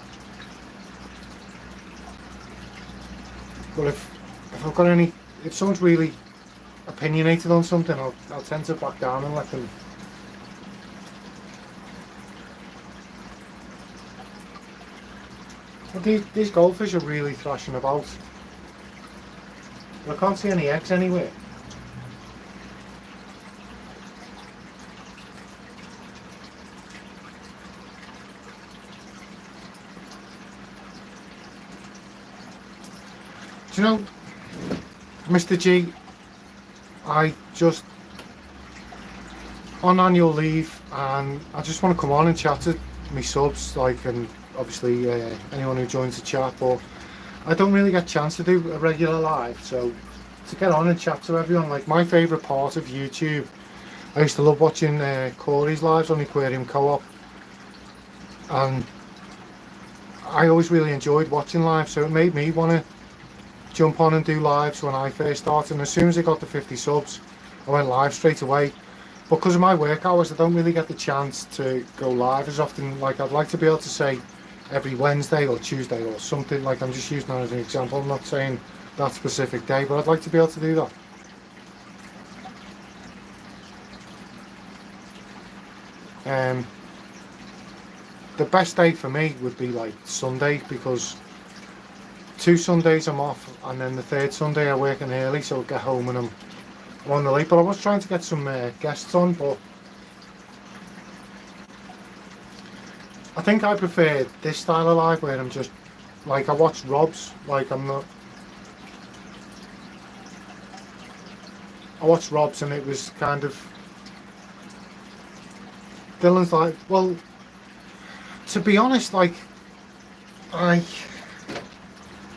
But if I've got any, if someone's really opinionated on something, I'll tend to back down and let them. But these goldfish are really thrashing about. But I can't see any eggs anywhere. Do you know, Mr. G, I just on annual leave, and I just want to come on and chat to me subs, like, and obviously anyone who joins the chat, but I don't really get a chance to do a regular live, so to get on and chat to everyone, like my favourite part of YouTube, I used to love watching Corey's lives on Aquarium Co-op, and I always really enjoyed watching live, so it made me want to jump on and do lives when I first started. And as soon as I got to 50 subs, I went live straight away. But because of my work hours, I don't really get the chance to go live as often. Like, I'd like to be able to say every Wednesday or Tuesday or something. Like, I'm just using that as an example. I'm not saying that specific day, but I'd like to be able to do that. The best day for me would be like Sunday, because 2 Sundays I'm off, and then the 3rd Sunday I work in early, so I get home and I'm on the late. But I was trying to get some guests on, but I think I prefer this style of live where I'm just like, I watch Rob's, like I watched Rob's, and it was kind of, Dylan's like, well, to be honest, like, I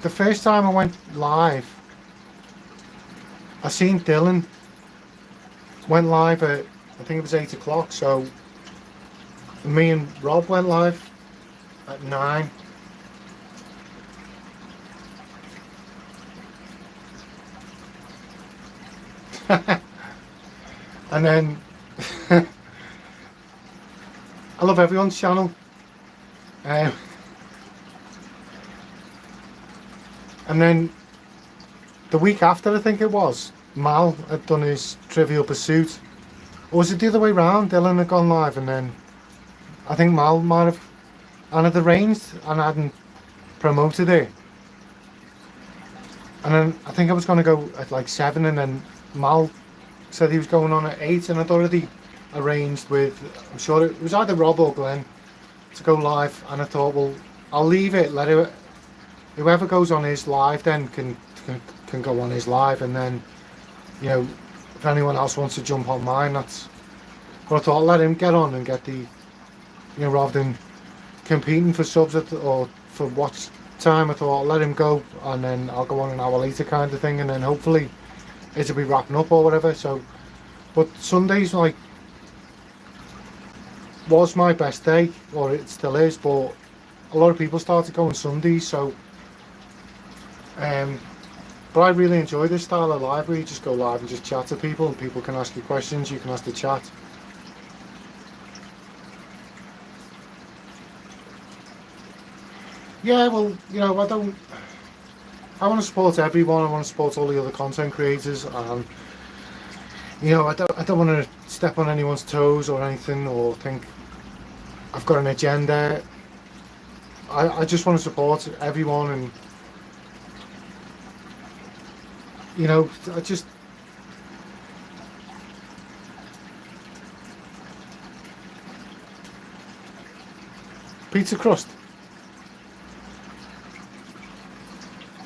the first time I went live, I seen Dylan went live at, I think it was 8 o'clock, so me and Rob went live at 9. And then I love everyone's channel. And then the week after, I think it was, Mal had done his Trivial Pursuit. Or was it the other way round? Dylan had gone live, and then I think Mal might have, and had arranged and hadn't promoted it. And then I think I was going to go at like 7, and then Mal said he was going on at 8, and I'd already arranged with, I'm sure it was either Rob or Glenn, to go live. And I thought, well, I'll leave it, let it, whoever goes on his live then can go on his live, and then, you know, if anyone else wants to jump on mine, that's, but I thought, let him get on and get the, you know, rather than competing for subs or for watch time, I thought I'll let him go, and then I'll go on an hour later kind of thing, and then hopefully it'll be wrapping up or whatever. So, but Sundays, like, was my best day, or it still is, but a lot of people started going Sundays, so but I really enjoy this style of live where you just go live and just chat to people, and people can ask you questions, you can ask the chat. Yeah, well, you know, I want to support everyone. I want to support all the other content creators, and you know, I don't want to step on anyone's toes or anything, or think I've got an agenda. I just want to support everyone, and you know, I just pizza crust.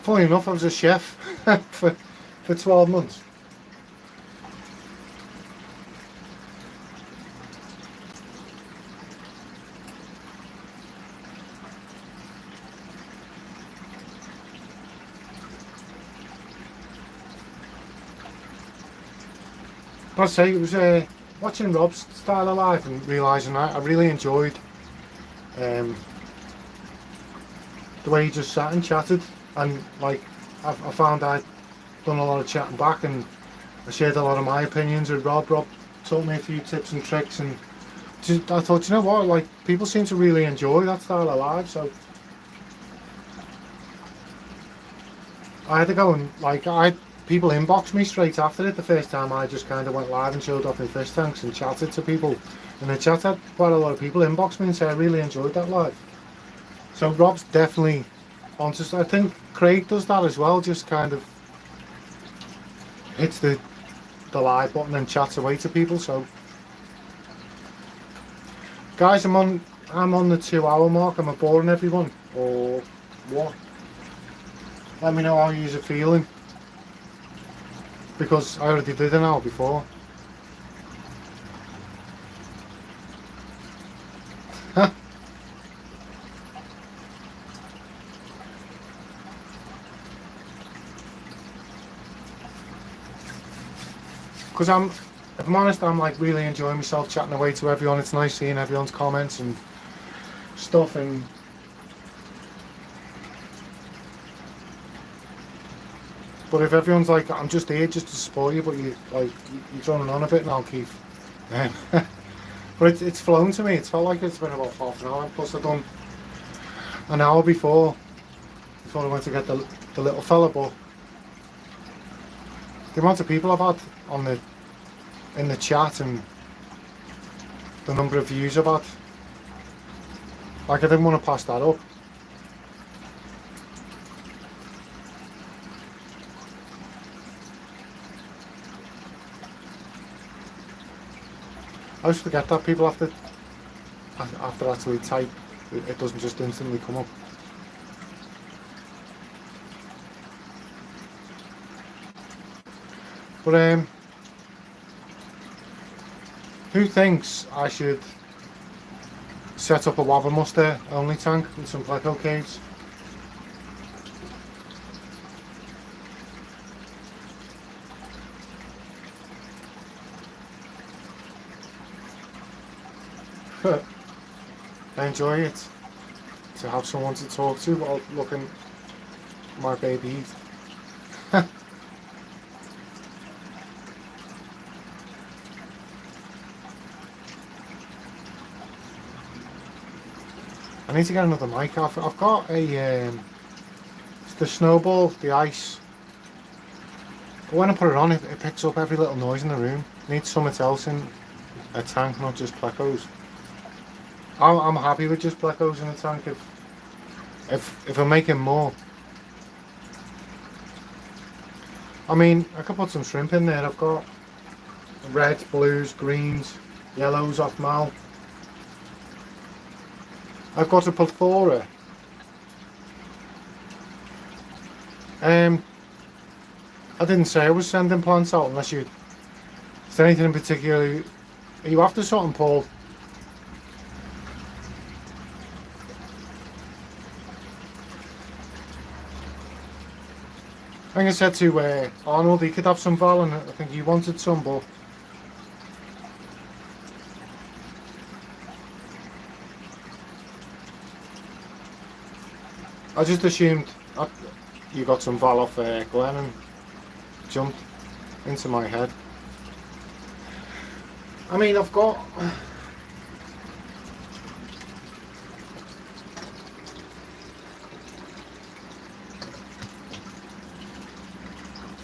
Funny enough, I was a chef for 12 months. I'd say it was watching Rob's style of life and realising I really enjoyed the way he just sat and chatted, and like I found I'd done a lot of chatting back, and I shared a lot of my opinions with Rob. Rob taught me a few tips and tricks, and just, I thought, you know what, like, people seem to really enjoy that style of life, so I had to go and, like, people inboxed me straight after it. The first time I just kind of went live and showed off my fish tanks and chatted to people. And the chat had quite a lot of people inbox me and say I really enjoyed that live. So Rob's definitely onto, I think Craig does that as well, just kind of hits the live button and chats away to people. So guys, I'm on the 2-hour mark. Am I boring everyone or what? Let me know how you're feeling, because I already did an hour before. Because if I'm honest, I'm like really enjoying myself chatting away to everyone. It's nice seeing everyone's comments and stuff, and but if everyone's like, I'm just here just to support you, but you're droning on a bit now, Keith. But it's flown to me. It's felt like it's been about half an hour. Plus I've done an hour before I went to get the little fella. But the amount of people I've had in the chat and the number of views I've had, like, I didn't want to pass that up. I always forget that people have to actually type. It doesn't just instantly come up. But who thinks I should set up a Wabbermuster only tank and some pleco caves. I enjoy it to have someone to talk to while looking at my baby eat. I need to get another mic off. I've got a the snowball, the ice. But when I put it on, it picks up every little noise in the room. It needs something else in a tank, not just plecos. I'm happy with just plecos in a tank if I'm making more. I mean, I could put some shrimp in there. I've got reds, blues, greens, yellows off Mal. I've got a plethora. I didn't say I was sending plants out unless you... Is there anything in particular? Are you after something, Paul? I think I said to Arnold he could have some val, and I think he wanted some, but I just assumed you got some val off Glenn and jumped into my head. I mean, I've got...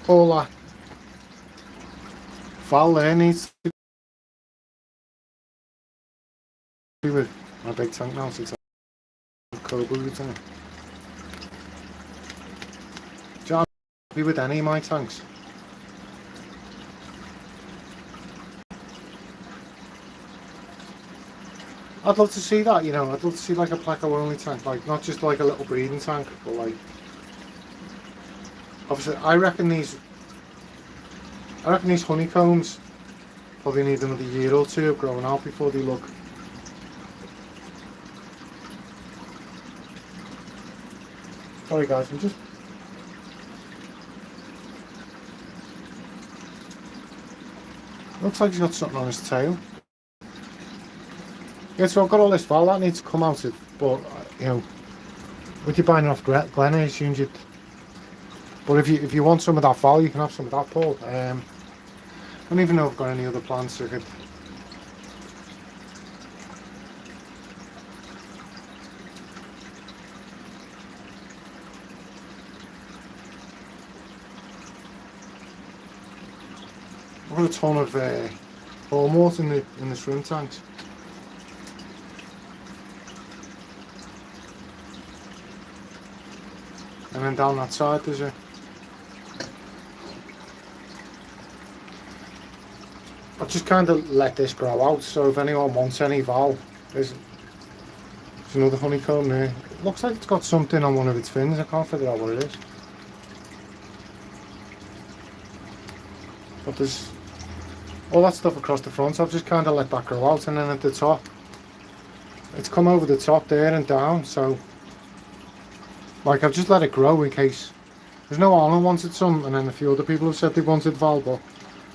all that val there needs to be with my big tank now, since I have cold boots in it. John, be with any of my tanks. I'd love to see that, you know. I'd love to see like a pleco only tank, like not just like a little breeding tank, but like... Obviously, I reckon these honeycombs probably need another year or two of growing out before they look... Sorry guys, I'm just... Looks like he's got something on his tail. Yeah, so I've got all this val that needs to come out of, but you know, with you buying off Glen, I assumed you'd... But if you want some of that val, you can have some of that, Paul. I don't even know if I've got any other plants I could... I've got a ton of warm water in the shrimp tanks. And then down that side there's a... I've just kind of let this grow out, so if anyone wants any val, there's another honeycomb there. It looks like it's got something on one of its fins, I can't figure out what it is. But there's all that stuff across the front, I've just kind of let that grow out, and then at the top, it's come over the top there and down, so... Like, I've just let it grow in case... There's no Arnold wanted some, and then a few other people have said they wanted val, but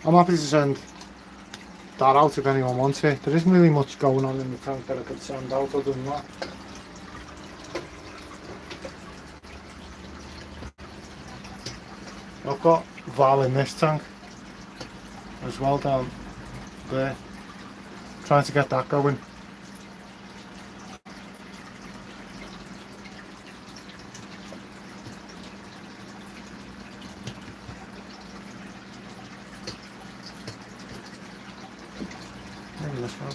I'm happy to send that out if anyone wants it. There isn't really much going on in the tank that I could send out other than that. I've got val in this tank as well down there. Trying to get that going. Maybe this one.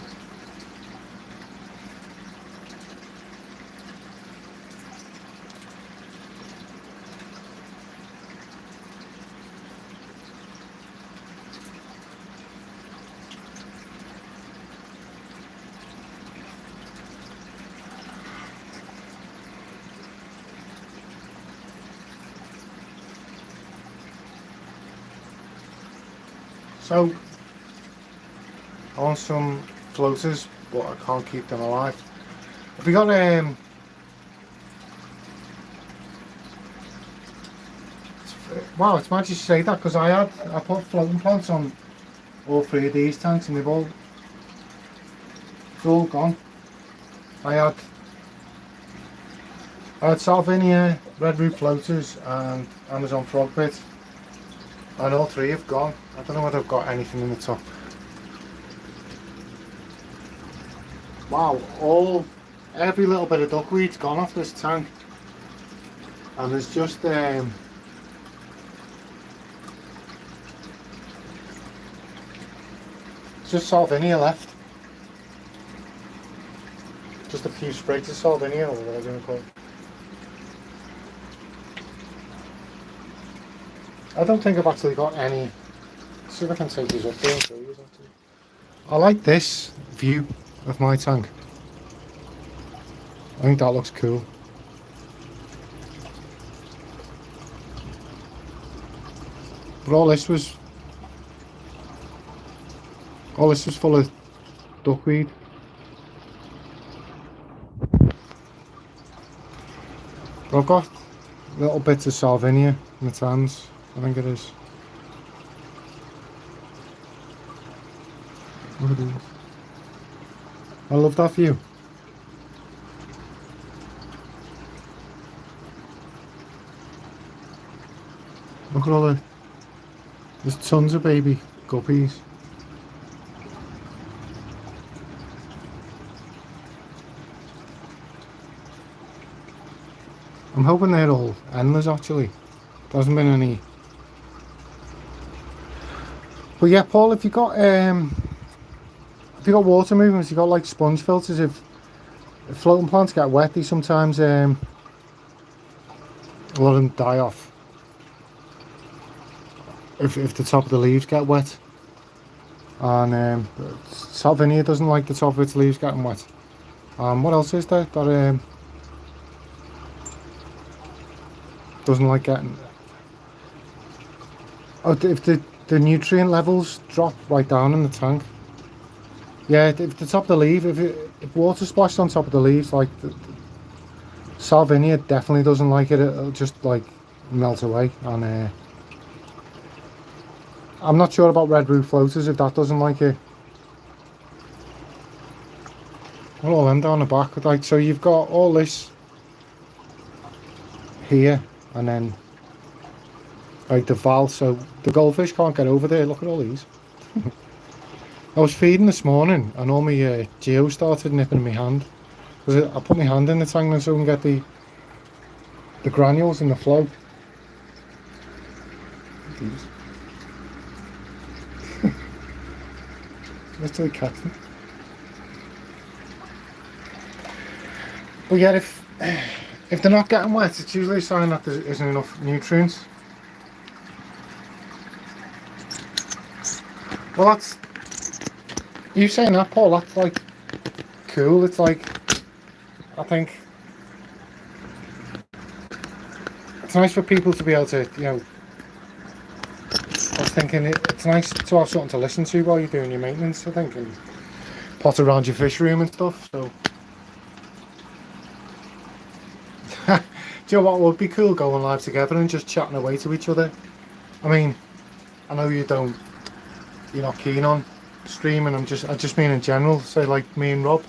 So, I want some floaters, but I can't keep them alive. Have you got wow, it's mad you say that, because I put floating plants on all 3 of these tanks and it's all gone. I had Salvinia, red root floaters and Amazon frogbit, and all 3 have gone. I don't know whether I've got anything in the top. Wow, every little bit of duckweed's gone off this tank, and there's just Salvinia left. Just a few sprigs of Salvinia, or whatever you want to call it. I don't think I've actually got any. Let's see if I can take these up there and show you. I like this view of my tank. I think that looks cool. But all this was full of duckweed. But I've got little bits of Salvinia in the tans, I think it is. Look at these. I love that view. Look at all there's tons of baby guppies. I'm hoping they're all endless actually. There hasn't been any. But yeah, Paul, if you got water movements, you got like sponge filters. If floating plants get wet, they sometimes a lot of them die off. If the top of the leaves get wet, and Salvinia doesn't like the top of its leaves getting wet. What else is there that doesn't like getting? Oh, if the nutrient levels drop right down in the tank. Yeah, if the top of the leaf, if water splashed on top of the leaves, like Salvinia definitely doesn't like it. It'll just like melt away. And I'm not sure about red root floaters if that doesn't like it. Well, all them down the back, like, so you've got all this here, and then like the valve, so the goldfish can't get over there. Look at all these. I was feeding this morning and all my geos started nipping in my hand, because I put my hand in the tank so I can get the granules in the flow. These. Let's do the catch them. But yeah, if they're not getting wet, it's usually a sign that there isn't enough nutrients. Well, that's, you saying that, Paul, that's like cool. It's like, I think it's nice for people to be able to, you know, I was thinking it's nice to have something to listen to while you're doing your maintenance, I think, and pot around your fish room and stuff. So do you know what would be cool? Going live together and just chatting away to each other. I mean, I know you're not keen on streaming. I just mean in general. Say like me and Rob.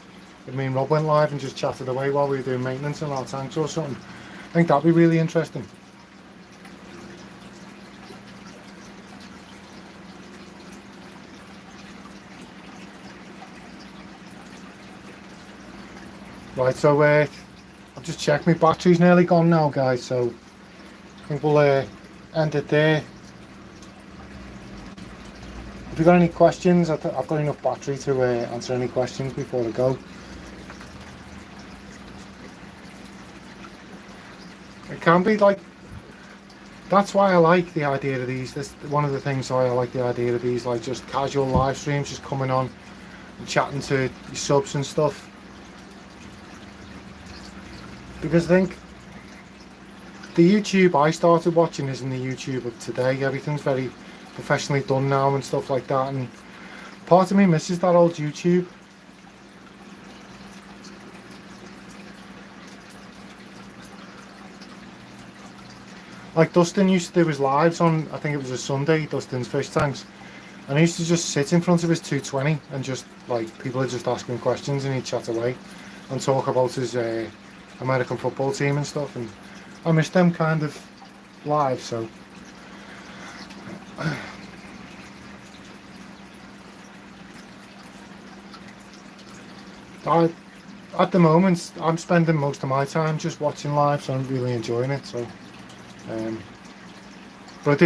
If me and Rob went live and just chatted away while we were doing maintenance in our tanks or something. I think that'd be really interesting. Right, so I've just checked, my battery's nearly gone now, guys, so I think we'll end it there. If you've got any questions, I've got enough battery to answer any questions before I go. It can be like, that's why I like the idea of these. This one of the things why I like the idea of these, like just casual live streams, just coming on and chatting to your subs and stuff. Because I think the YouTube I started watching isn't the YouTube of today. Everything's very professionally done now and stuff like that, and part of me misses that old YouTube. Like Dustin used to do his lives on, I think it was a Sunday, Dustin's fish tanks, and he used to just sit in front of his 220 and just like people are just asking questions and he'd chat away and talk about his American football team and stuff. And I miss them kind of live. So at the moment I'm spending most of my time just watching live, so I'm really enjoying it. So but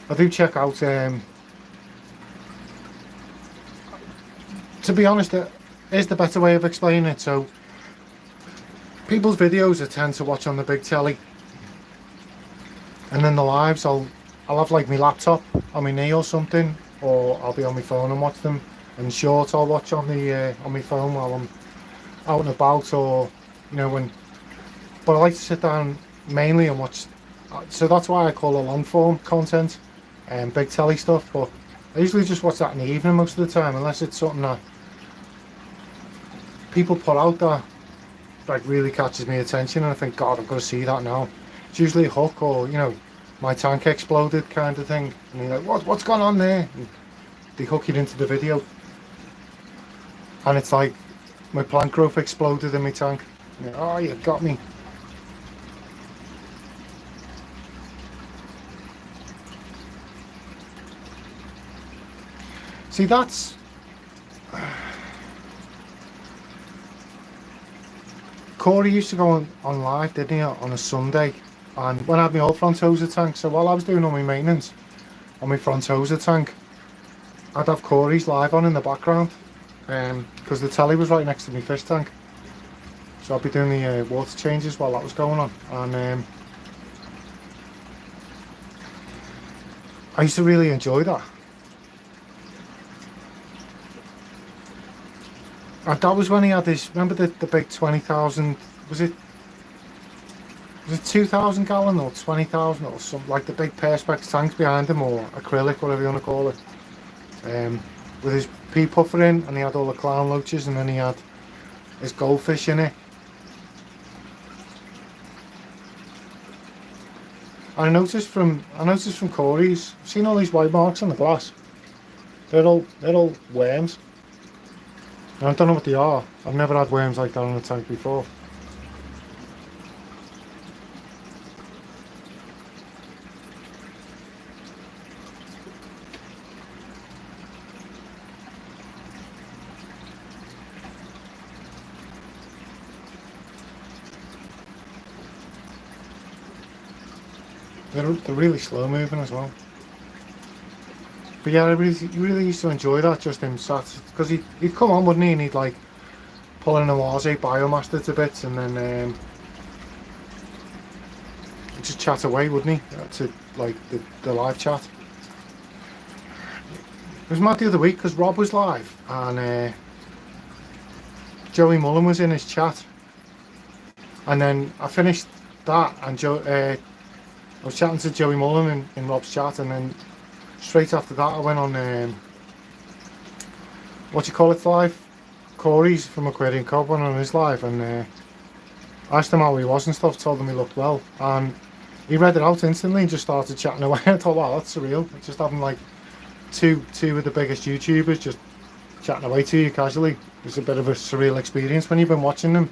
I do check out to be honest, here's the better way of explaining it. So people's videos I tend to watch on the big telly, and then the lives I'll have like my laptop on my knee or something, or I'll be on my phone and watch them. And shorts I'll watch on my phone while I'm out and about, or you know when. But I like to sit down mainly and watch. So that's why I call it long form content and big telly stuff. But I usually just watch that in the evening most of the time, unless it's something that people put out that like really catches my attention and I think, God, I've got to see that now. It's usually a hook, or you know, my tank exploded kind of thing, and you're like, what's going on there? And they hook it into the video, and it's like my plant growth exploded in my tank. Like, oh, you got me. See, that's Corey used to go on live, didn't he, on a Sunday, and when I had my old Frontosa tank, so while I was doing all my maintenance on my Frontosa tank, I'd have Corey's live on in the background, because the telly was right next to my fish tank, so I'd be doing the water changes while that was going on, and I used to really enjoy that. And that was when he had this, remember the big 20,000, was it 2,000 gallon or 20,000 or something, like the big perspex tanks behind him, or acrylic, whatever you want to call it, with his pea puffer in, and he had all the clown loaches, and then he had his goldfish in it. And I noticed from Corey's, I've seen all these white marks on the glass. They're all worms. I don't know what they are. I've never had worms like that on a tank before. They're really slow moving as well. But yeah, I really used to enjoy that, just him sat, because he'd come on, wouldn't he, and he'd like pull in a Waze Biomaster to bits, and then he'd just chat away, wouldn't he, to like the live chat. It was mad the other week because Rob was live and Joey Mullen was in his chat, and then I finished that and I was chatting to Joey Mullen in Rob's chat, and then straight after that I went on what do you call it live? Corey's from Aquarium Cob went on his live, and asked him how he was and stuff, told him he looked well, and he read it out instantly and just started chatting away. I thought, wow, that's surreal. Just having like two of the biggest YouTubers just chatting away to you casually. It's a bit of a surreal experience when you've been watching them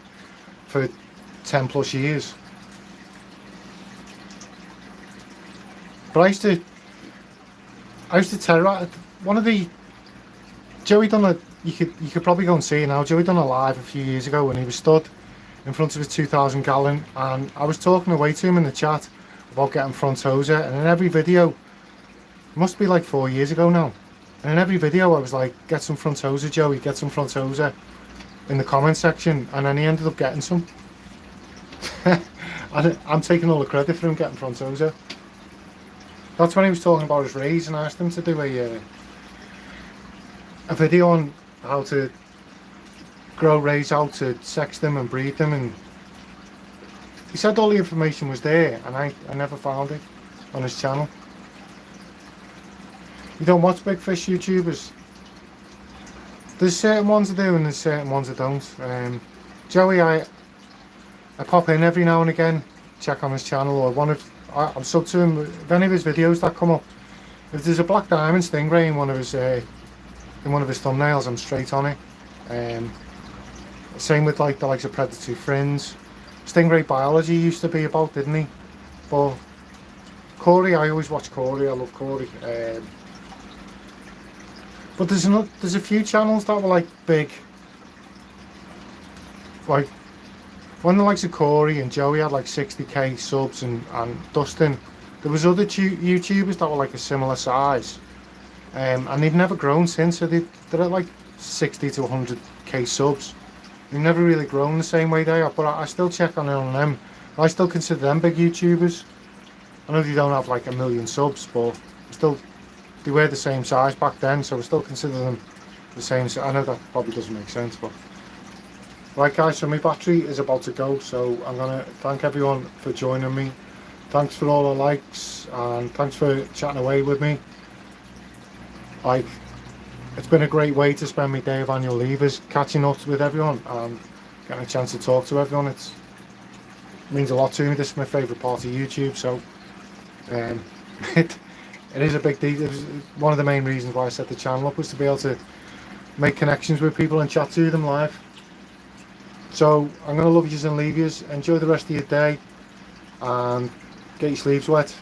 for 10 plus years. But I used to terrorize one of the Joey done a, you could probably go and see it now. Joey done a live a few years ago when he was stood in front of his 2,000 gallon, and I was talking away to him in the chat about getting Frontosa, and in every video, it must be like 4 years ago now, and in every video I was like, get some Frontosa, Joey, get some Frontosa, in the comment section, and then he ended up getting some. I'm taking all the credit for him getting Frontosa. That's when he was talking about his rays, and I asked him to do a video on how to grow rays, how to sex them and breed them, and he said all the information was there, and I never found it on his channel. You don't watch big fish YouTubers. There's certain ones that do and there's certain ones that don't. Joey, I pop in every now and again, check on his channel, or I'm subbed to him. If any of his videos that come up, if there's a black diamond stingray in one of his thumbnails, I'm straight on it. Same with like the likes of predatory fringe. Stingray biology used to be about, didn't he? But Corey, I always watch Corey. I love Corey. But there's a few channels that were like big, like when the likes of Corey and Joey had like 60k subs and Dustin, there was other YouTubers that were like a similar size, and they've never grown since. So they're at like 60 to 100k subs. They've never really grown the same way they are. But I still check on them. I still consider them big YouTubers. I know they don't have like a million subs, but still. They were the same size back then, so I still consider them the same. I know that probably doesn't make sense, but right guys, so my battery is about to go, so I'm gonna thank everyone for joining me. Thanks for all the likes and thanks for chatting away with me. Like, it's been a great way to spend my day of annual leave, is catching up with everyone and getting a chance to talk to everyone. It means a lot to me. This is my favourite part of YouTube, so it is a big deal. It was one of the main reasons why I set the channel up, was to be able to make connections with people and chat to them live. So I'm going to love yous and leave yous. Enjoy the rest of your day and get your sleeves wet.